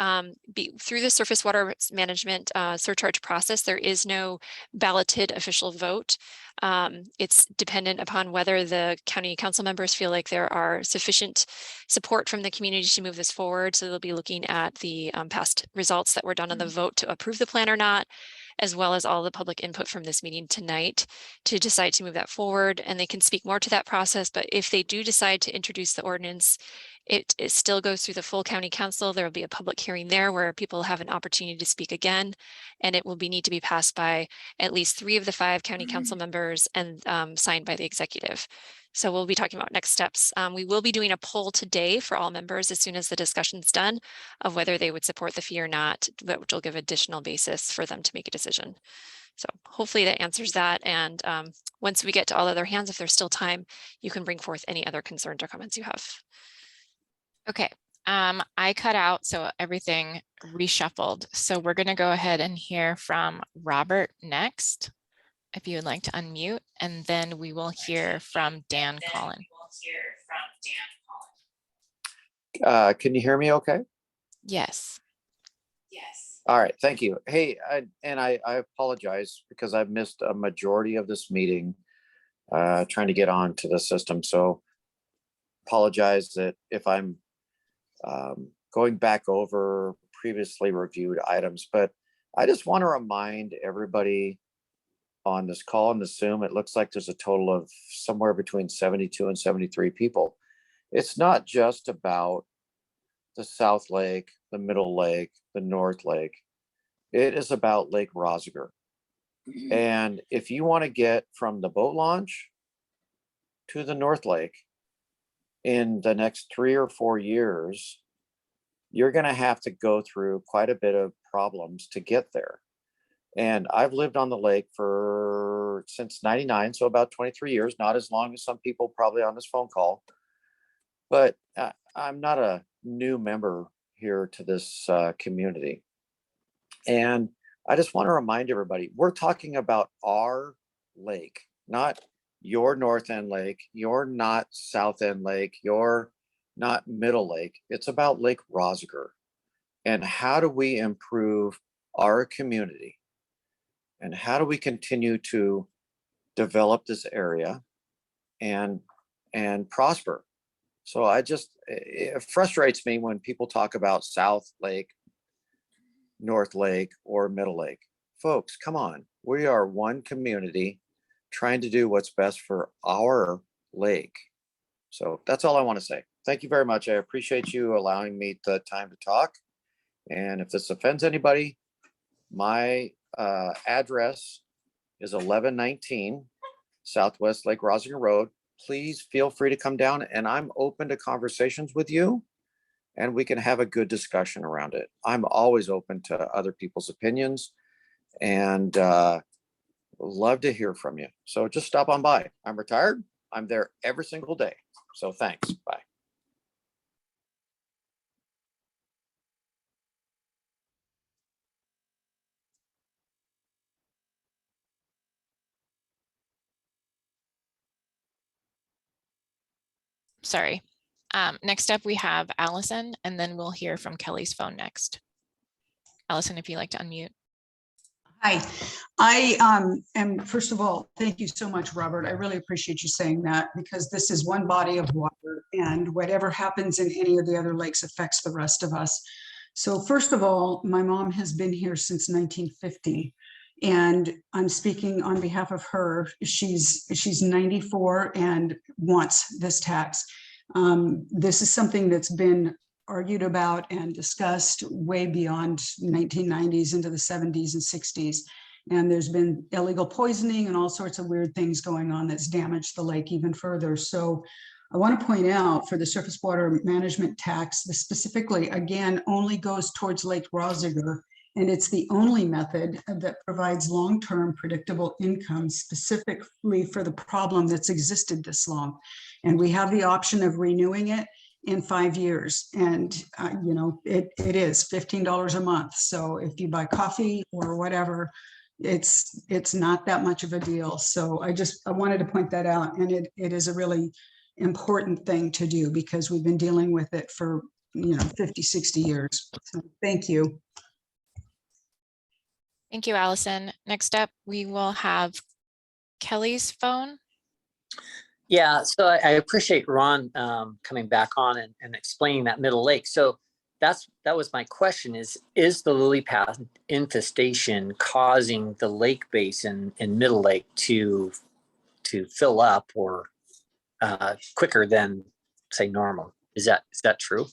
[SPEAKER 1] Through the surface water management surcharge process, there is no balloted official vote. It's dependent upon whether the county council members feel like there are sufficient support from the community to move this forward. So they'll be looking at the past results that were done on the vote to approve the plan or not, as well as all the public input from this meeting tonight to decide to move that forward. And they can speak more to that process, but if they do decide to introduce the ordinance, it still goes through the full county council. There will be a public hearing there where people have an opportunity to speak again, and it will need to be passed by at least 3 of the 5 county council members and signed by the executive. So we'll be talking about next steps. We will be doing a poll today for all members as soon as the discussion's done of whether they would support the fee or not, which will give additional basis for them to make a decision. So hopefully that answers that. And once we get to all other hands, if there's still time, you can bring forth any other concerns or comments you have.
[SPEAKER 2] Okay, I cut out, so everything reshuffled. So we're going to go ahead and hear from Robert next, if you would like to unmute, and then we will hear from Dan Collin.
[SPEAKER 20] Can you hear me okay?
[SPEAKER 2] Yes.
[SPEAKER 20] All right, thank you. Hey, I apologize because I've missed a majority of this meeting trying to get on to the system. So apologize that if I'm going back over previously reviewed items, but I just want to remind everybody on this call and the Zoom, it looks like there's a total of somewhere between 72 and 73 people. It's not just about the South Lake, the Middle Lake, the North Lake. It is about Lake Roesiger. And if you want to get from the boat launch to the North Lake in the next 3 or 4 years, you're going to have to go through quite a bit of problems to get there. And I've lived on the lake since 99, so about 23 years, not as long as some people probably on this phone call. But I'm not a new member here to this community. And I just want to remind everybody, we're talking about our lake, not your North End Lake, your not South End Lake, your not Middle Lake. It's about Lake Roesiger. And how do we improve our community? And how do we continue to develop this area and prosper? So it frustrates me when people talk about South Lake, North Lake, or Middle Lake. Folks, come on. We are one community trying to do what's best for our lake. So that's all I want to say. Thank you very much. I appreciate you allowing me the time to talk. And if this offends anybody, my address is 1119 Southwest Lake Roesiger Road. Please feel free to come down, and I'm open to conversations with you, and we can have a good discussion around it. I'm always open to other people's opinions, and love to hear from you. So just stop on by. I'm retired. I'm there every single day. So thanks. Bye.
[SPEAKER 2] sorry. Next up, we have Allison, and then we'll hear from Kelly's phone next. Allison, if you'd like to unmute.
[SPEAKER 21] Hi, I am, first of all, thank you so much, Robert. I really appreciate you saying that, because this is one body of water and whatever happens in any of the other lakes affects the rest of us. So first of all, my mom has been here since 1950, and I'm speaking on behalf of her. She's 94 and wants this tax. This is something that's been argued about and discussed way beyond 1990s into the 70s and 60s. And there's been illegal poisoning and all sorts of weird things going on that's damaged the lake even further. So I want to point out, for the surface water management tax, this specifically, again, only goes towards Lake Roesiger, and it's the only method that provides long-term predictable income specifically for the problem that's existed this long. And we have the option of renewing it in 5 years. And, you know, it is $15 a month. So if you buy coffee or whatever, it's not that much of a deal. So I wanted to point that out. And it is a really important thing to do, because we've been dealing with it for, 50, 60 years. So thank you.
[SPEAKER 2] Thank you, Allison. Next up, we will have Kelly's phone.
[SPEAKER 16] Yeah, so I appreciate Ron coming back on and explaining that Middle Lake. So that was my question: is the lily pad infestation causing the lake basin in Middle Lake to fill up or quicker than, say, normal? Is that true?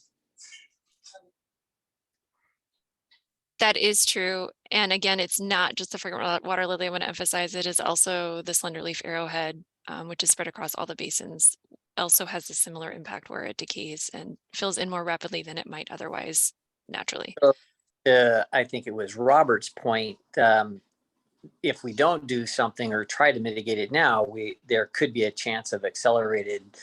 [SPEAKER 1] That is true. And again, it's not just the fragrant water lily. I want to emphasize it is also the slender leaf arrowhead, which is spread across all the basins, also has a similar impact where it decays and fills in more rapidly than it might otherwise naturally.
[SPEAKER 16] I think it was Robert's point. If we don't do something or try to mitigate it now, there could be a chance of accelerated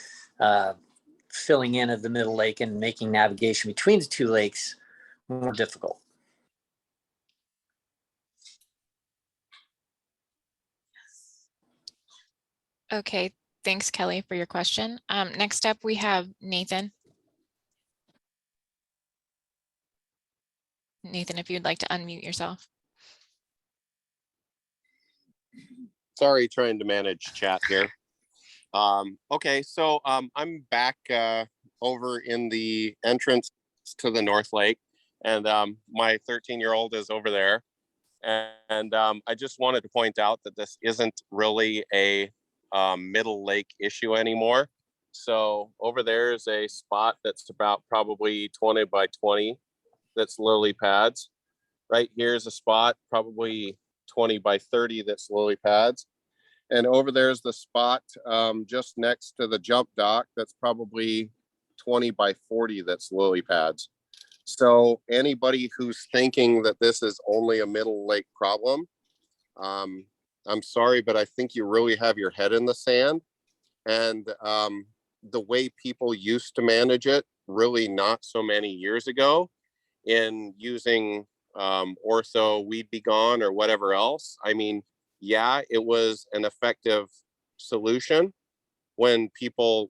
[SPEAKER 16] filling in of the Middle Lake and making navigation between the two lakes more difficult.
[SPEAKER 2] Okay, thanks, Kelly, for your question. Next up, we have Nathan. Nathan, if you'd like to unmute yourself.
[SPEAKER 15] Sorry, trying to manage chat here. Okay, so I'm back over in the entrance to the North Lake, and my 13-year-old is over there. And I just wanted to point out that this isn't really a Middle Lake issue anymore. So over there is a spot that's about probably 20 by 20 that's lily pads. Right here is a spot probably 20 by 30 that's lily pads. And over there's the spot just next to the jump dock that's probably 20 by 40 that's lily pads. So anybody who's thinking that this is only a Middle Lake problem, I'm sorry, but I think you really have your head in the sand. And the way people used to manage it, really not so many years ago, in using ortho, weed be gone, or whatever else. I mean, yeah, it was an effective solution when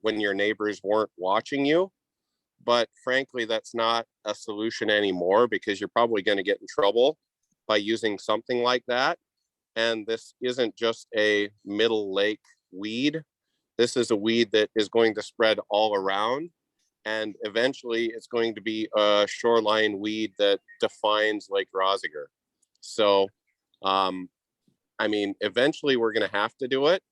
[SPEAKER 15] your neighbors weren't watching you. But frankly, that's not a solution anymore, because you're probably going to get in trouble by using something like that. And this isn't just a Middle Lake weed. This is a weed that is going to spread all around. And eventually it's going to be a shoreline weed that defines Lake Roesiger. So, I mean, eventually we're going to have to do it.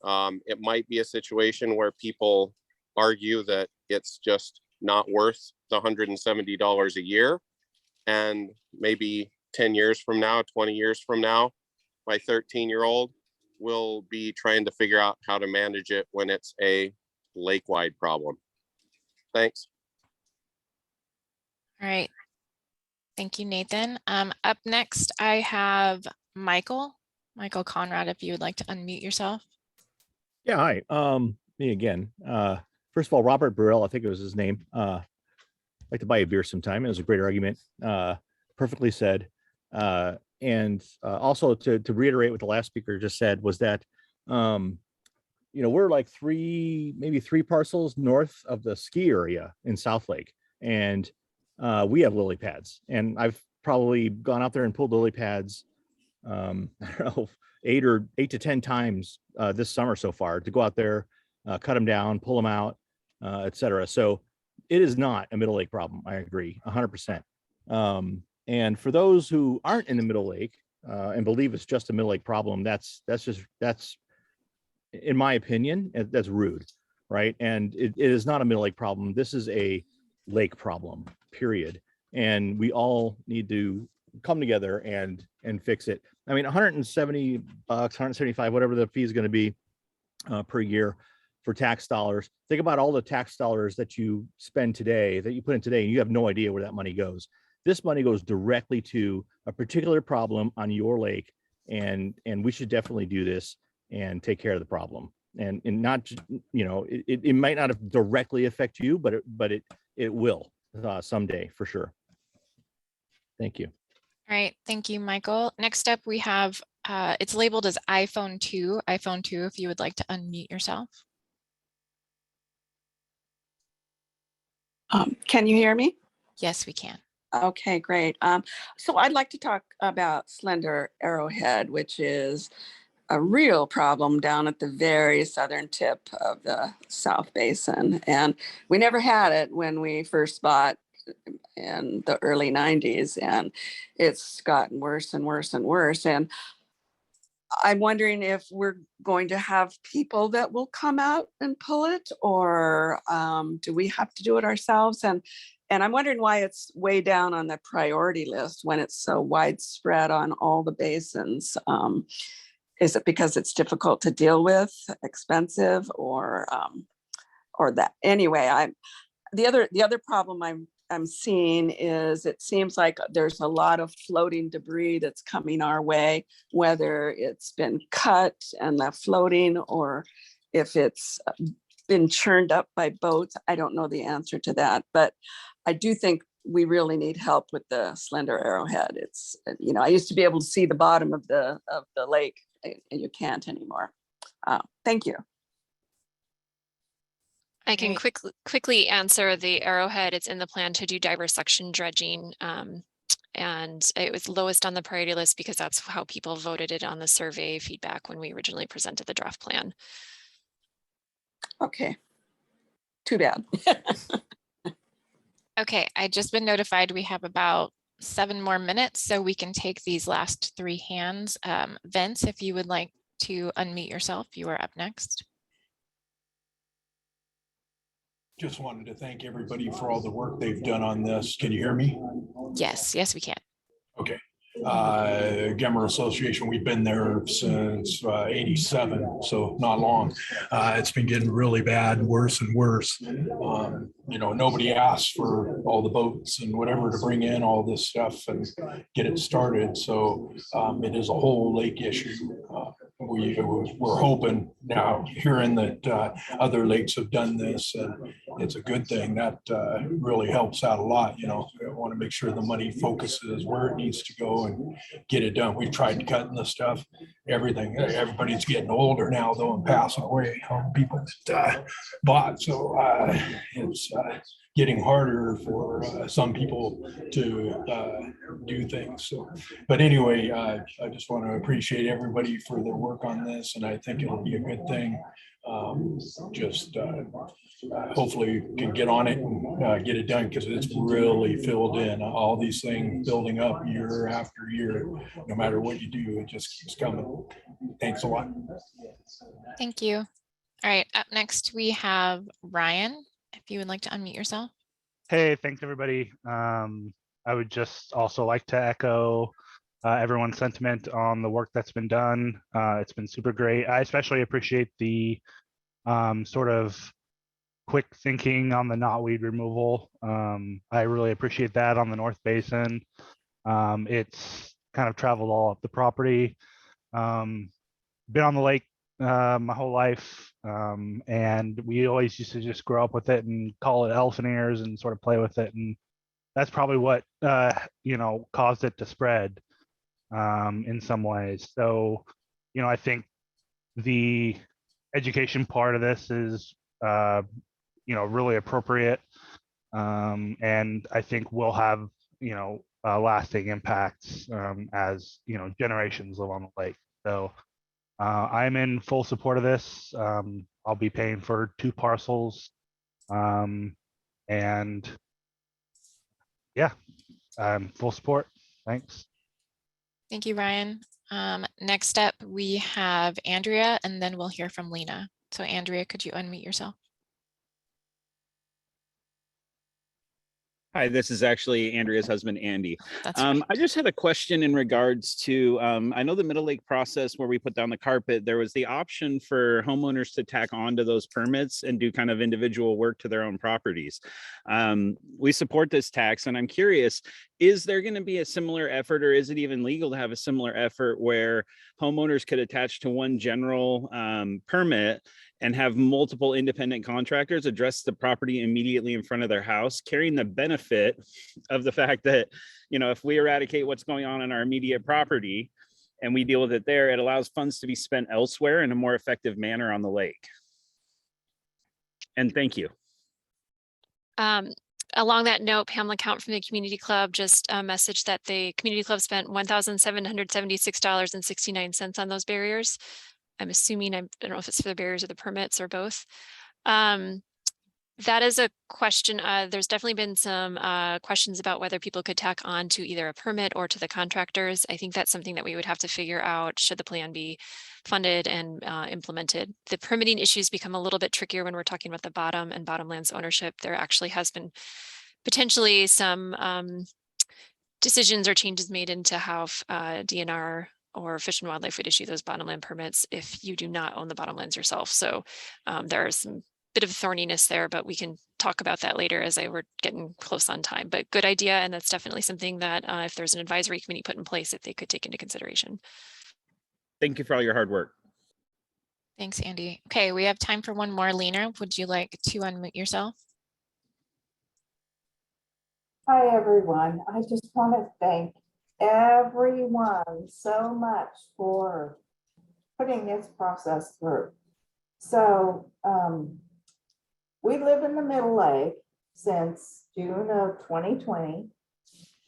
[SPEAKER 15] It might be a situation where people argue that it's just not worth the $170 a year. And maybe 10 years from now, 20 years from now, my 13-year-old will be trying to figure out how to manage it when it's a lake-wide problem. Thanks.
[SPEAKER 2] All right. Thank you, Nathan. Up next, I have Michael Conrad, if you would like to unmute yourself.
[SPEAKER 13] Yeah, hi. Me again. First of all, Robert Burrell, I think it was his name. I'd like to buy a beer sometime. It was a great argument. Perfectly said. And also to reiterate what the last speaker just said was that, we're like maybe three parcels north of the ski area in South Lake. And we have lily pads. And I've probably gone out there and pulled lily pads, I don't know, 8 to 10 times this summer so far, to go out there, cut them down, pull them out, etc. So it is not a Middle Lake problem. I agree 100%. And for those who aren't in the Middle Lake and believe it's just a Middle Lake problem, that's in my opinion, that's rude, right? And it is not a Middle Lake problem. This is a lake problem, period. And we all need to come together and fix it. I mean, $170, $175, whatever the fee is going to be per year for tax dollars. Think about all the tax dollars that you spend today, that you put in today, and you have no idea where that money goes. This money goes directly to a particular problem on your lake, and we should definitely do this and take care of the problem. And not, it might not have directly affect you, but it will someday for sure. Thank you.
[SPEAKER 2] All right, thank you, Michael. Next up, we have, it's labeled as iPhone 2. iPhone 2, if you would like to unmute yourself.
[SPEAKER 3] Can you hear me?
[SPEAKER 2] Yes, we can.
[SPEAKER 3] Okay, great. So I'd like to talk about slender arrowhead, which is a real problem down at the very southern tip of the South Basin. And we never had it when we first bought in the early 90s, and it's gotten worse and worse and worse. And I'm wondering if we're going to have people that will come out and pull it, or do we have to do it ourselves? And I'm wondering why it's way down on the priority list when it's so widespread on all the basins. Is it because it's difficult to deal with, expensive, or that? Anyway, the other problem I'm seeing is it seems like there's a lot of floating debris that's coming our way, whether it's been cut and left floating, or if it's been churned up by boats. I don't know the answer to that, but I do think we really need help with the slender arrowhead. It's, I used to be able to see the bottom of the lake, and you can't anymore. Thank you.
[SPEAKER 1] I can quickly answer the arrowhead. It's in the plan to do diversection dredging. And it was lowest on the priority list because that's how people voted it on the survey feedback when we originally presented the draft plan.
[SPEAKER 3] Okay, too bad.
[SPEAKER 2] Okay, I just been notified we have about 7 more minutes, so we can take these last 3 hands. Vince, if you would like to unmute yourself, you are up next.
[SPEAKER 22] Just wanted to thank everybody for all the work they've done on this. Can you hear me?
[SPEAKER 2] Yes, we can.
[SPEAKER 22] Okay. Gemmer Association, we've been there since 87, so not long. It's been getting really bad, worse and worse. Nobody asked for all the boats and whatever to bring in all this stuff and get it started. So it is a whole lake issue. We're hoping now, hearing that other lakes have done this, and it's a good thing. That really helps out a lot. I want to make sure the money focuses where it needs to go and get it done. We've tried cutting the stuff, everything. Everybody's getting older now, though, and passing away. People that bought, so it's getting harder for some people to do things. So, but anyway, I just want to appreciate everybody for their work on this, and I think it'll be a good thing. Hopefully can get on it and get it done, because it's really filled in. All these things building up year after year. No matter what you do, it just keeps coming. Thanks a lot.
[SPEAKER 2] Thank you. All right, up next we have Ryan. If you would like to unmute yourself.
[SPEAKER 23] Hey, thanks everybody. I would just also like to echo everyone's sentiment on the work that's been done. It's been super great. I especially appreciate the sort of quick thinking on the knotweed removal. I really appreciate that on the North Basin. It's kind of traveled all up the property. Been on the lake my whole life, and we always used to just grow up with it and call it elephant ears and sort of play with it, and that's probably what caused it to spread in some ways. So I think the education part of this is, really appropriate. And I think we'll have, lasting impacts as, generations live on the lake. So I'm in full support of this. I'll be paying for 2 parcels. And yeah, full support. Thanks.
[SPEAKER 2] Thank you, Ryan. Next up, we have Andrea, and then we'll hear from Lena. So Andrea, could you unmute yourself?
[SPEAKER 4] Hi, this is actually Andrea's husband, Andy.
[SPEAKER 2] That's right.
[SPEAKER 4] I just had a question in regards to, I know the Middle Lake process where we put down the carpet, there was the option for homeowners to tack onto those permits and do kind of individual work to their own properties. We support this tax, and I'm curious, is there going to be a similar effort, or is it even legal to have a similar effort where homeowners could attach to one general permit and have multiple independent contractors address the property immediately in front of their house, carrying the benefit of the fact that, if we eradicate what's going on in our immediate property and we deal with it there, it allows funds to be spent elsewhere in a more effective manner on the lake. And thank you.
[SPEAKER 1] Along that note, Pamela Count from the Community Club just messaged that the Community Club spent $1,776.69 on those barriers. I'm assuming, I don't know if it's for the barriers or the permits or both. That is a question. There's definitely been some questions about whether people could tack on to either a permit or to the contractors. I think that's something that we would have to figure out should the plan be funded and implemented. The permitting issues become a little bit trickier when we're talking about the bottom and bottomlands ownership. There actually has been potentially some decisions or changes made into how DNR or Fish and Wildlife would issue those bottomland permits if you do not own the bottomlands yourself. So there are some bit of thorniness there, but we can talk about that later as we're getting close on time. But good idea, and that's definitely something that if there's an advisory committee put in place, that they could take into consideration.
[SPEAKER 4] Thank you for all your hard work.
[SPEAKER 2] Thanks, Andy. Okay, we have time for one more. Lena, would you like to unmute yourself?
[SPEAKER 5] Hi, everyone. I just want to thank everyone so much for putting this process through. So we live in the Middle Lake since June of 2020,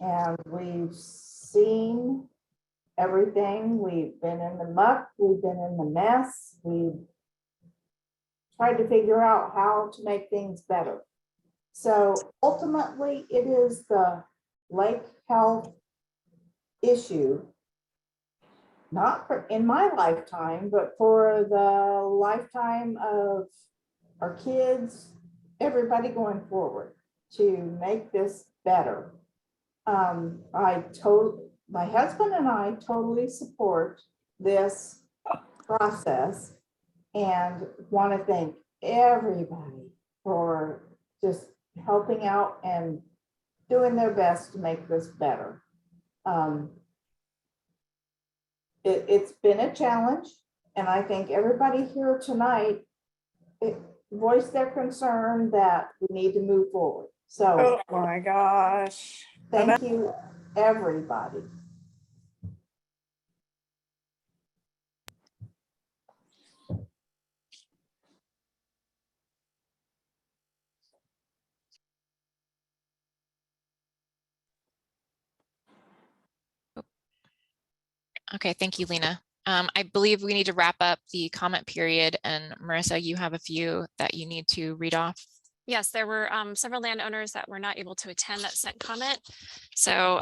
[SPEAKER 5] and we've seen everything. We've been in the muck, we've been in the mess, we've tried to figure out how to make things better. So ultimately, it is the lake health issue, not in my lifetime, but for the lifetime of our kids, everybody going forward, to make this better. My husband and I totally support this process and want to thank everybody for just helping out and doing their best to make this better. It's been a challenge, and I think everybody here tonight voiced their concern that we need to move forward. So,
[SPEAKER 3] oh my gosh,
[SPEAKER 5] thank you, everybody.
[SPEAKER 2] Okay, thank you, Lena. I believe we need to wrap up the comment period, and Marisa, you have a few that you need to read off.
[SPEAKER 1] Yes, there were several landowners that were not able to attend that sent comment. So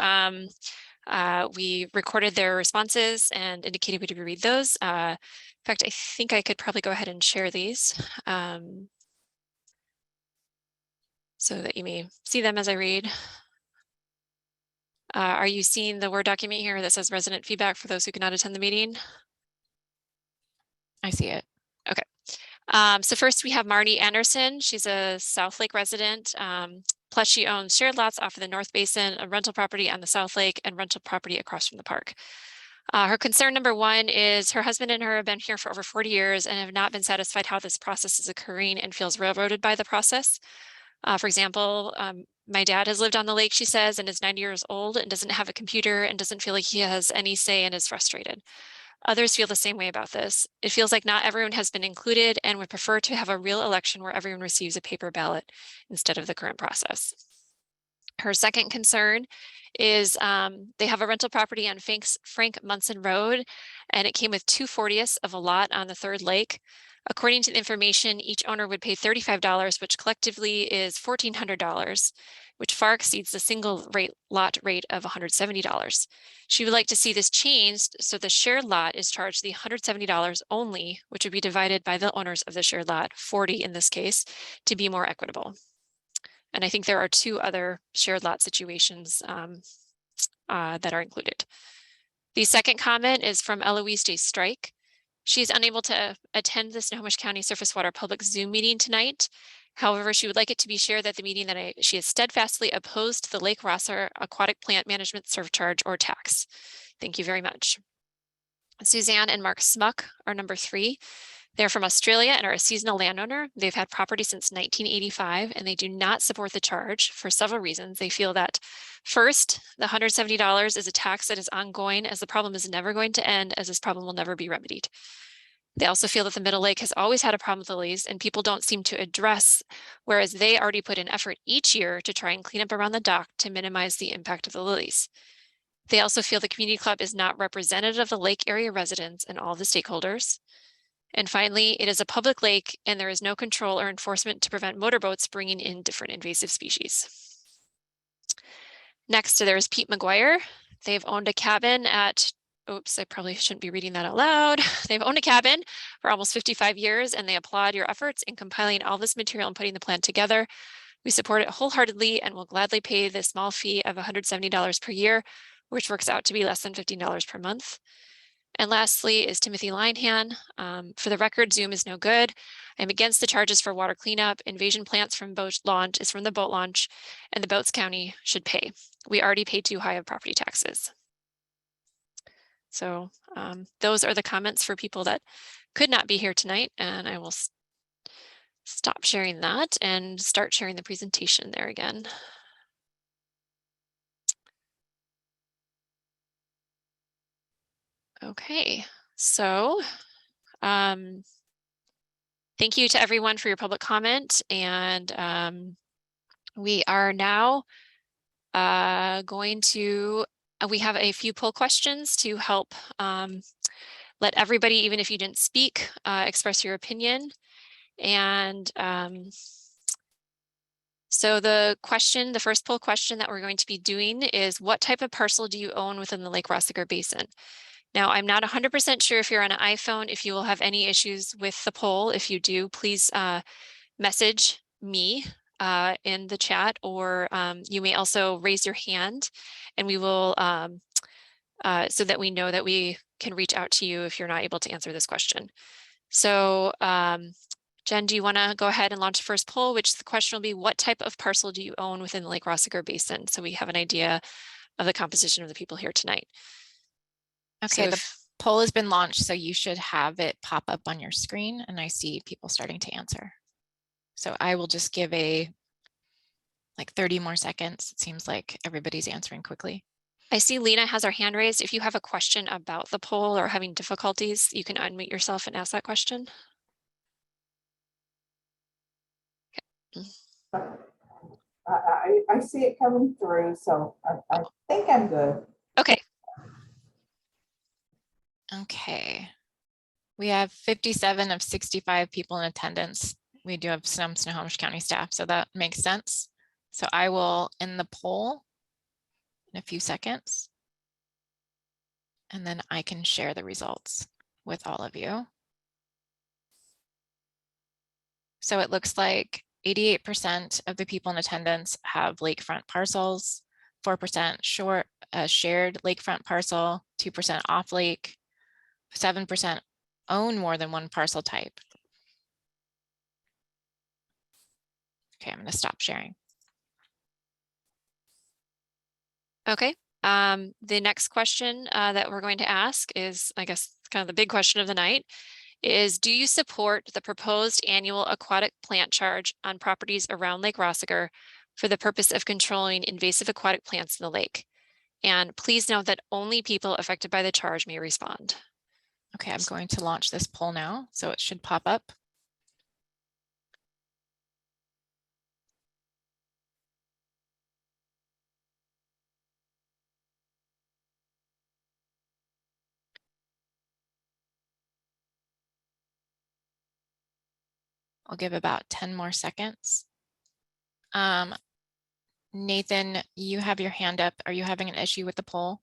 [SPEAKER 1] we recorded their responses and indicated we would read those. In fact, I think I could probably go ahead and share these so that you may see them as I read. Are you seeing the Word document here that says resident feedback for those who cannot attend the meeting?
[SPEAKER 2] I see it.
[SPEAKER 1] Okay. So first we have Marnie Anderson. She's a South Lake resident. Plus she owns shared lots off of the North Basin, a rental property on the South Lake, and rental property across from the park. Her concern number one is her husband and her have been here for over 40 years and have not been satisfied how this process is occurring and feels railroaded by the process. For example, my dad has lived on the lake, she says, and is 90 years old and doesn't have a computer and doesn't feel like he has any say and is frustrated. Others feel the same way about this. It feels like not everyone has been included and would prefer to have a real election where everyone receives a paper ballot instead of the current process. Her second concern is they have a rental property on Frank Munson Road, and it came with 2/40ths of a lot on the third lake. According to the information, each owner would pay $35, which collectively is $1,400, which far exceeds the single lot rate of $170. She would like to see this changed so the shared lot is charged the $170 only, which would be divided by the owners of the shared lot, 40 in this case, to be more equitable. And I think there are 2 other shared lot situations that are included. The second comment is from Eloise J. Strike. She's unable to attend the Snohomish County Surface Water Public Zoom meeting tonight. However, she would like it to be shared at the meeting that she is steadfastly opposed to the Lake Roesiger Aquatic Plant Management Surcharge or tax. Thank you very much. Suzanne and Mark Smuck are number 3. They're from Australia and are a seasonal landowner. They've had property since 1985, and they do not support the charge for several reasons. They feel that first, the $170 is a tax that is ongoing, as the problem is never going to end, as this problem will never be remedied. They also feel that the Middle Lake has always had a problem with lilies, and people don't seem to address, whereas they already put in effort each year to try and clean up around the dock to minimize the impact of the lilies. They also feel the community club is not representative of the lake area residents and all the stakeholders. And finally, it is a public lake and there is no control or enforcement to prevent motorboats bringing in different invasive species. Next, there is Pete McGuire. They've owned a cabin at, oops, I probably shouldn't be reading that out loud. They've owned a cabin for almost 55 years and they applaud your efforts in compiling all this material and putting the plan together. We support it wholeheartedly and will gladly pay the small fee of $170 per year, which works out to be less than $15 per month. And lastly is Timothy Linehan. For the record, Zoom is no good. I'm against the charges for water cleanup. Invasion plants from boat launch is from the boat launch, and the Boats County should pay. We already pay too high of property taxes. So those are the comments for people that could not be here tonight, and I will stop sharing that and start sharing the presentation there again. Okay, so thank you to everyone for your public comment, and we are now going to, we have a few poll questions to help let everybody, even if you didn't speak, express your opinion. And so the first poll question that we're going to be doing is, what type of parcel do you own within the Lake Roesiger Basin? Now, I'm not 100% sure if you're on an iPhone, if you will have any issues with the poll. If you do, please message me in the chat, or you may also raise your hand and we will, so that we know that we can reach out to you if you're not able to answer this question. So Jen, do you want to go ahead and launch the first poll, which the question will be, what type of parcel do you own within the Lake Roesiger Basin? So we have an idea of the composition of the people here tonight.
[SPEAKER 2] Okay,
[SPEAKER 1] So
[SPEAKER 2] the poll has been launched, so you should have it pop up on your screen, and I see people starting to answer. So I will just give like 30 more seconds. It seems like everybody's answering quickly.
[SPEAKER 1] I see Lena has her hand raised. If you have a question about the poll or having difficulties, you can unmute yourself and ask that question.
[SPEAKER 5] I see it coming through, so I think I'm good.
[SPEAKER 1] Okay.
[SPEAKER 2] Okay. We have 57 of 65 people in attendance. We do have some Snohomish County staff, so that makes sense. So I will end the poll in a few seconds, and then I can share the results with all of you. So it looks like 88% of the people in attendance have lakefront parcels, 4% shared lakefront parcel, 2% off lake, 7% own more than one parcel type. Okay, I'm going to stop sharing.
[SPEAKER 1] Okay. The next question that we're going to ask is, I guess, kind of the big question of the night, is, do you support the proposed annual aquatic plant charge on properties around Lake Roesiger for the purpose of controlling invasive aquatic plants in the lake? And please note that only people affected by the charge may respond.
[SPEAKER 2] Okay, I'm going to launch this poll now, so it should pop up. I'll give about 10 more seconds. Nathan, you have your hand up. Are you having an issue with the poll?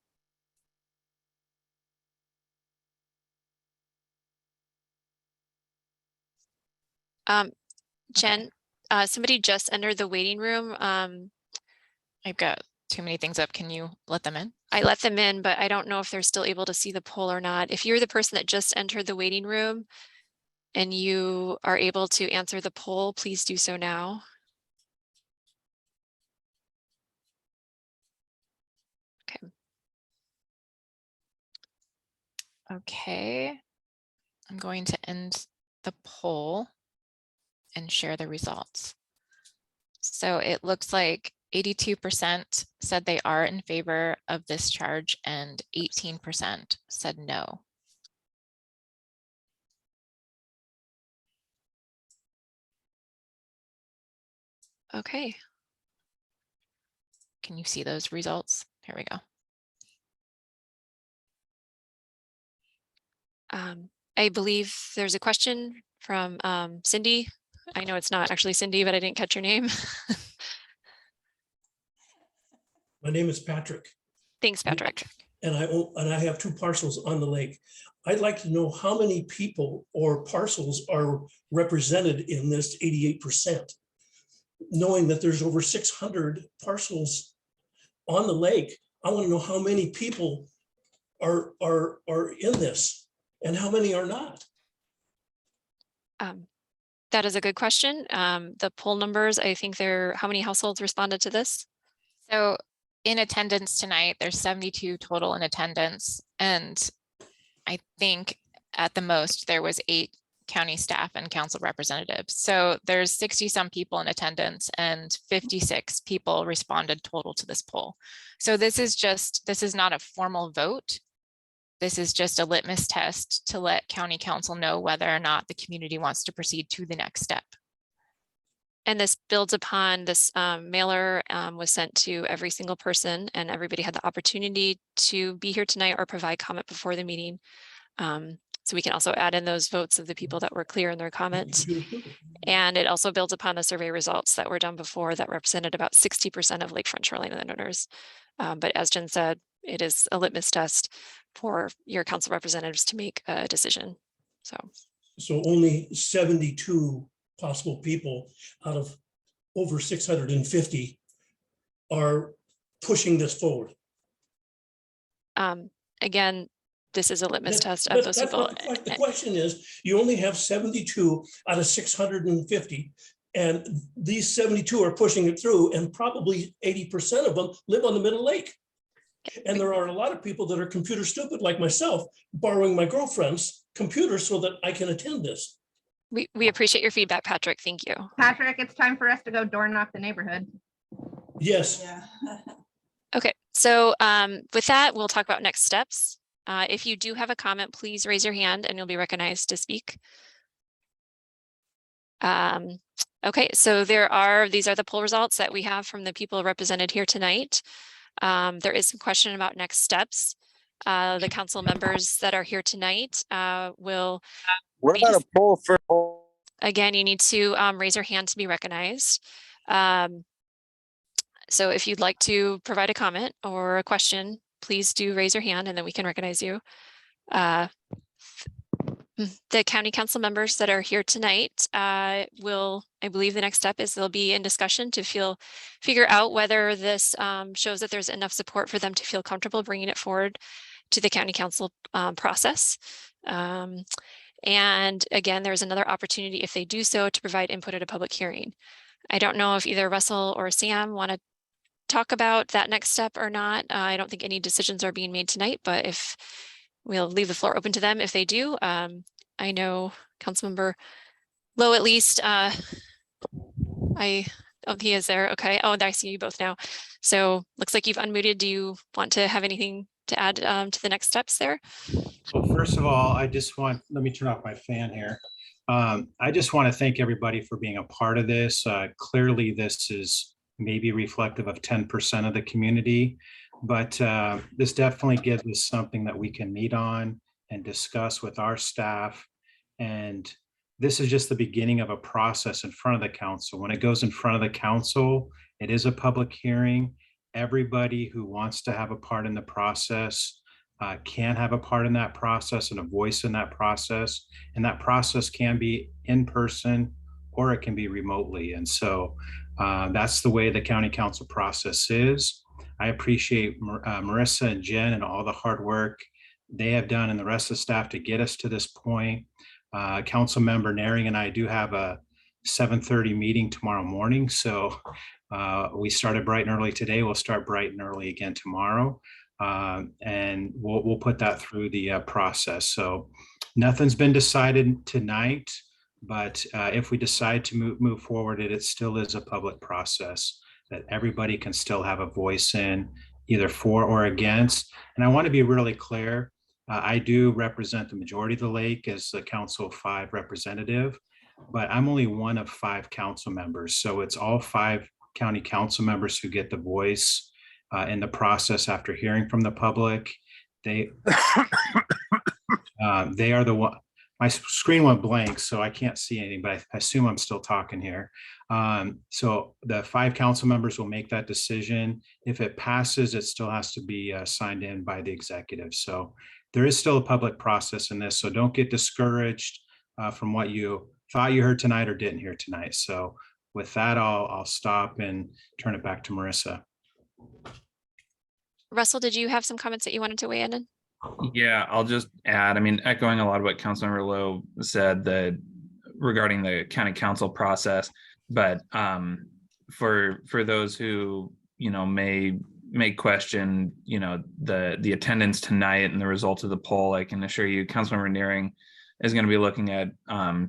[SPEAKER 1] Jen, somebody just entered the waiting room.
[SPEAKER 2] I've got too many things up. Can you let them in?
[SPEAKER 1] I let them in, but I don't know if they're still able to see the poll or not. If you're the person that just entered the waiting room and you are able to answer the poll, please do so now. Okay.
[SPEAKER 2] Okay. I'm going to end the poll and share the results. So it looks like 82% said they are in favor of this charge and 18% said no.
[SPEAKER 1] Okay.
[SPEAKER 2] Can you see those results? Here we go.
[SPEAKER 1] I believe there's a question from Cindy. I know it's not actually Cindy, but I didn't catch your name.
[SPEAKER 18] My name is Patrick.
[SPEAKER 1] Thanks, Patrick.
[SPEAKER 18] And I have 2 parcels on the lake. I'd like to know how many people or parcels are represented in this 88%. Knowing that there's over 600 parcels on the lake, I want to know how many people are in this and how many are not.
[SPEAKER 1] That is a good question. The poll numbers, I think how many households responded to this?
[SPEAKER 2] So in attendance tonight, there's 72 total in attendance. And I think at the most there was 8 county staff and council representatives. So there's 60 some people in attendance and 56 people responded total to this poll. So this is not a formal vote. This is just a litmus test to let county council know whether or not the community wants to proceed to the next step.
[SPEAKER 1] And this builds upon this mailer was sent to every single person and everybody had the opportunity to be here tonight or provide comment before the meeting. So we can also add in those votes of the people that were clear in their comments. And it also builds upon the survey results that were done before that represented about 60% of lakefront shoreline landowners. But as Jen said, it is a litmus test for your council representatives to make a decision.
[SPEAKER 18] So only 72 possible people out of over 650 are pushing this forward.
[SPEAKER 1] Again, this is a litmus test of those people.
[SPEAKER 18] The question is, you only have 72 out of 650, and these 72 are pushing it through, and probably 80% of them live on the Middle Lake. And there are a lot of people that are computer stupid like myself, borrowing my girlfriend's computer so that I can attend this.
[SPEAKER 1] We appreciate your feedback, Patrick. Thank you.
[SPEAKER 7] Patrick, it's time for us to go door knock the neighborhood.
[SPEAKER 18] Yes.
[SPEAKER 7] Yeah.
[SPEAKER 1] Okay, so with that, we'll talk about next steps. If you do have a comment, please raise your hand and you'll be recognized to speak. Okay, so these are the poll results that we have from the people represented here tonight. There is some question about next steps. The council members that are here tonight will.
[SPEAKER 12] What about a poll for?
[SPEAKER 1] Again, you need to raise your hand to be recognized. So if you'd like to provide a comment or a question, please do raise your hand and then we can recognize you. The county council members that are here tonight I believe the next step is they'll be in discussion to figure out whether this shows that there's enough support for them to feel comfortable bringing it forward to the county council process. And again, there's another opportunity if they do so to provide input at a public hearing. I don't know if either Russell or Sam want to talk about that next step or not. I don't think any decisions are being made tonight, but if we'll leave the floor open to them if they do. I know Councilmember Lowe, at least, he is there. Okay. Oh, and I see you both now. So looks like you've unmuted. Do you want to have anything to to add to the next steps there?
[SPEAKER 8] Well, first of all, let me turn off my fan here. I just want to thank everybody for being a part of this. Clearly, this is maybe reflective of 10% of the community, but this definitely gives us something that we can meet on and discuss with our staff. And this is just the beginning of a process in front of the council. When it goes in front of the council, it is a public hearing. Everybody who wants to have a part in the process can have a part in that process and a voice in that process. And that process can be in person or it can be remotely. And so that's the way the county council process is. I appreciate Marisa and Jen and all the hard work they have done and the rest of the staff to get us to this point. Council member Naring and I do have a 7:30 meeting tomorrow morning. So we started bright and early today. We'll start bright and early again tomorrow. And we'll put that through the process. So nothing's been decided tonight, but if we decide to move forward, it still is a public process that everybody can still have a voice in, either for or against. And I want to be really clear. I do represent the majority of the lake as the Council 5 representative, but I'm only one of 5 council members. So it's all 5 county council members who get the voice in the process after hearing from the public. They are the one. My screen went blank, so I can't see anything, but I assume I'm still talking here. So the 5 council members will make that decision. If it passes, it still has to be signed in by the executive. So there is still a public process in this. So don't get discouraged from what you thought you heard tonight or didn't hear tonight. So with that, I'll stop and turn it back to Marisa.
[SPEAKER 1] Russell, did you have some comments that you wanted to weigh in?
[SPEAKER 9] Yeah, I'll just add, I mean, echoing a lot of what Councilmember Lowe said that regarding the county council process, but for those who, may question, the attendance tonight and the results of the poll, I can assure you Councilmember Naring is going to be looking at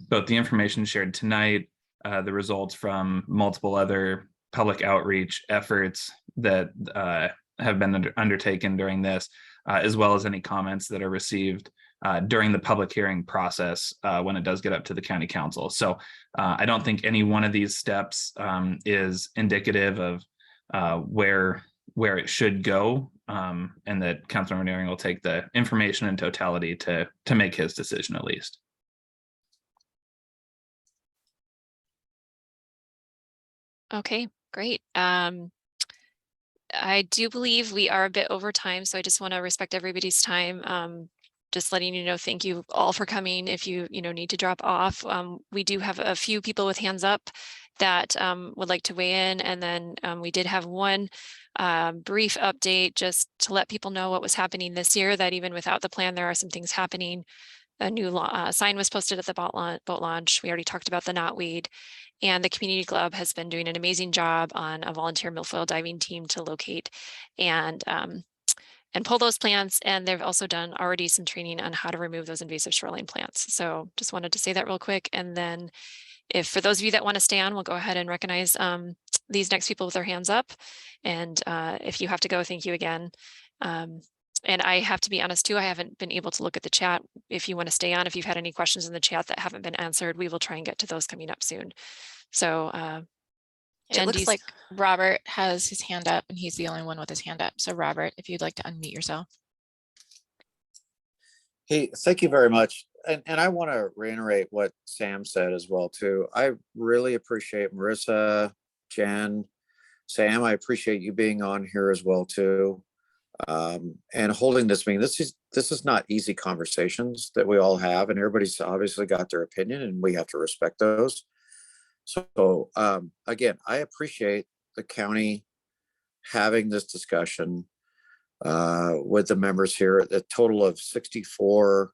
[SPEAKER 9] both the information shared tonight, the results from multiple other public outreach efforts that have been undertaken during this, as well as any comments that are received during the public hearing process when it does get up to the county council. So I don't think any one of these steps is indicative of where it should go, and that Councilmember Naring will take the information in totality to make his decision at least.
[SPEAKER 1] Okay, great. I do believe we are a bit over time, so I just want to respect everybody's time. Just letting you know, thank you all for coming. If you need to drop off, we do have a few people with hands up that would like to weigh in, and then we did have one brief update just to let people know what was happening this year, that even without the plan, there are some things happening. A new sign was posted at the boat launch. We already talked about the knotweed. And the community club has been doing an amazing job on a volunteer milfoil diving team to locate and pull those plants. And they've also done already some training on how to remove those invasive shoreline plants. So just wanted to say that real quick. And then if for those of you that want to stay on, we'll go ahead and recognize these next people with their hands up. And if you have to go, thank you again. And I have to be honest too, I haven't been able to look at the chat. If you want to stay on, if you've had any questions in the chat that haven't been answered, we will try and get to those coming up soon. So
[SPEAKER 2] it looks like Robert has his hand up and he's the only one with his hand up. So Robert, if you'd like to unmute yourself.
[SPEAKER 20] Hey, thank you very much. And I want to reiterate what Sam said as well too. I really appreciate Marisa, Jen, Sam. I appreciate you being on here as well too. And holding this meeting. This is not easy conversations that we all have, and everybody's obviously got their opinion and we have to respect those. So again, I appreciate the county having this discussion with the members here. The total of 64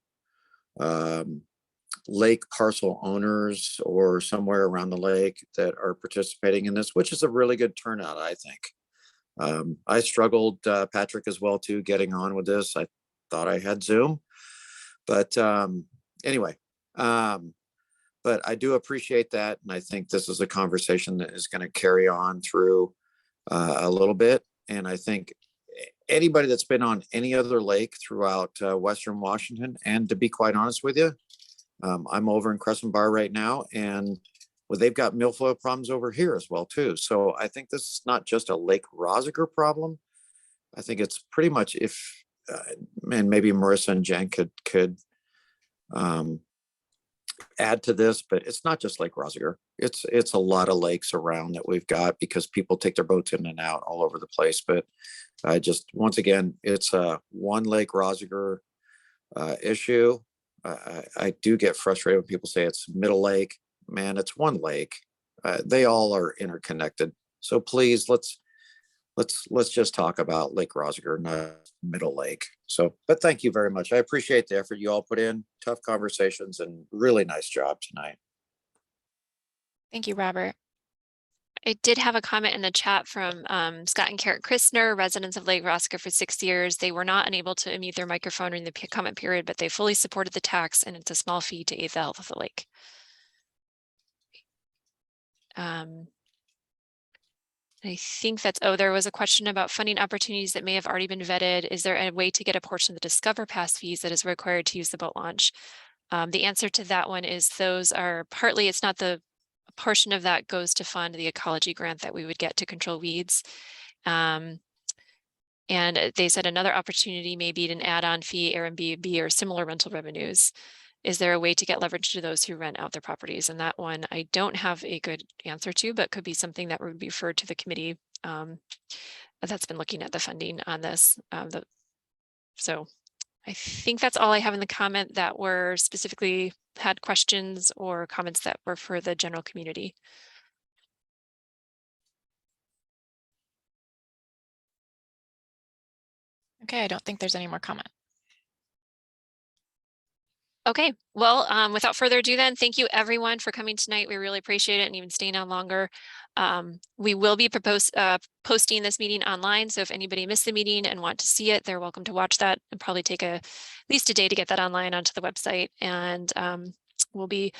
[SPEAKER 20] lake parcel owners or somewhere around the lake that are participating in this, which is a really good turnout, I think. I struggled, Patrick, as well too, getting on with this. I thought I had Zoom, but anyway, but I do appreciate that. And I think this is a conversation that is going to carry on through a little bit. And I think anybody that's been on any other lake throughout Western Washington, and to be quite honest with you, I'm over in Crescent Bar right now, and well, they've got milfoil problems over here as well too. So I think this is not just a Lake Roesiger problem. I think it's pretty much and maybe Marisa and Jen could add to this, but it's not just Lake Roesiger. It's a lot of lakes around that we've got because people take their boats in and out all over the place. But I just, once again, it's a one Lake Roesiger issue. I do get frustrated when people say it's Middle Lake. Man, it's one lake. They all are interconnected. So please, let's just talk about Lake Roesiger, not Middle Lake. So, but thank you very much. I appreciate the effort you all put in. Tough conversations and really nice job tonight.
[SPEAKER 2] Thank you, Robert.
[SPEAKER 1] I did have a comment in the chat from Scott and Carrot Christner, residents of Lake Roesiger for 6 years. They were not unable to unmute their microphone during the comment period, but they fully supported the tax, and it's a small fee to aid the health of the lake. I think that's, there was a question about funding opportunities that may have already been vetted. Is there a way to get a portion of the Discover Pass fees that is required to use the boat launch? The answer to that one is those are partly, it's not the portion of that goes to fund the ecology grant that we would get to control weeds. And they said another opportunity may be an add-on fee, Airbnb, or similar rental revenues. Is there a way to get leverage to those who rent out their properties? And that one I don't have a good answer to, but could be something that would be referred to the committee that's been looking at the funding on this. So I think that's all I have in the comment that were specifically had questions or comments that were for the general community.
[SPEAKER 2] Okay, I don't think there's any more comment.
[SPEAKER 1] Okay, well, without further ado then, thank you everyone for coming tonight. We really appreciate it, and even staying on longer. We will be posting this meeting online, so if anybody missed the meeting and want to see it, they're welcome to watch that. It'll probably take at least a day to get that online onto the website, and we'll be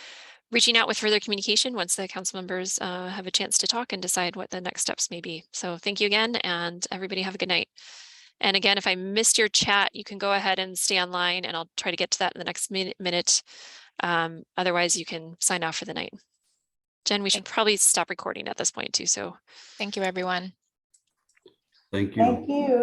[SPEAKER 1] reaching out with further communication once the council members have a chance to talk and decide what the next steps may be. So thank you again, and everybody have a good night. And again, if I missed your chat, you can go ahead and stay online, and I'll try to get to that in the next minute. Otherwise, you can sign off for the night. Jen, we should probably stop recording at this point too. So
[SPEAKER 2] thank you, everyone.
[SPEAKER 10] Thank you.
[SPEAKER 5] Thank you.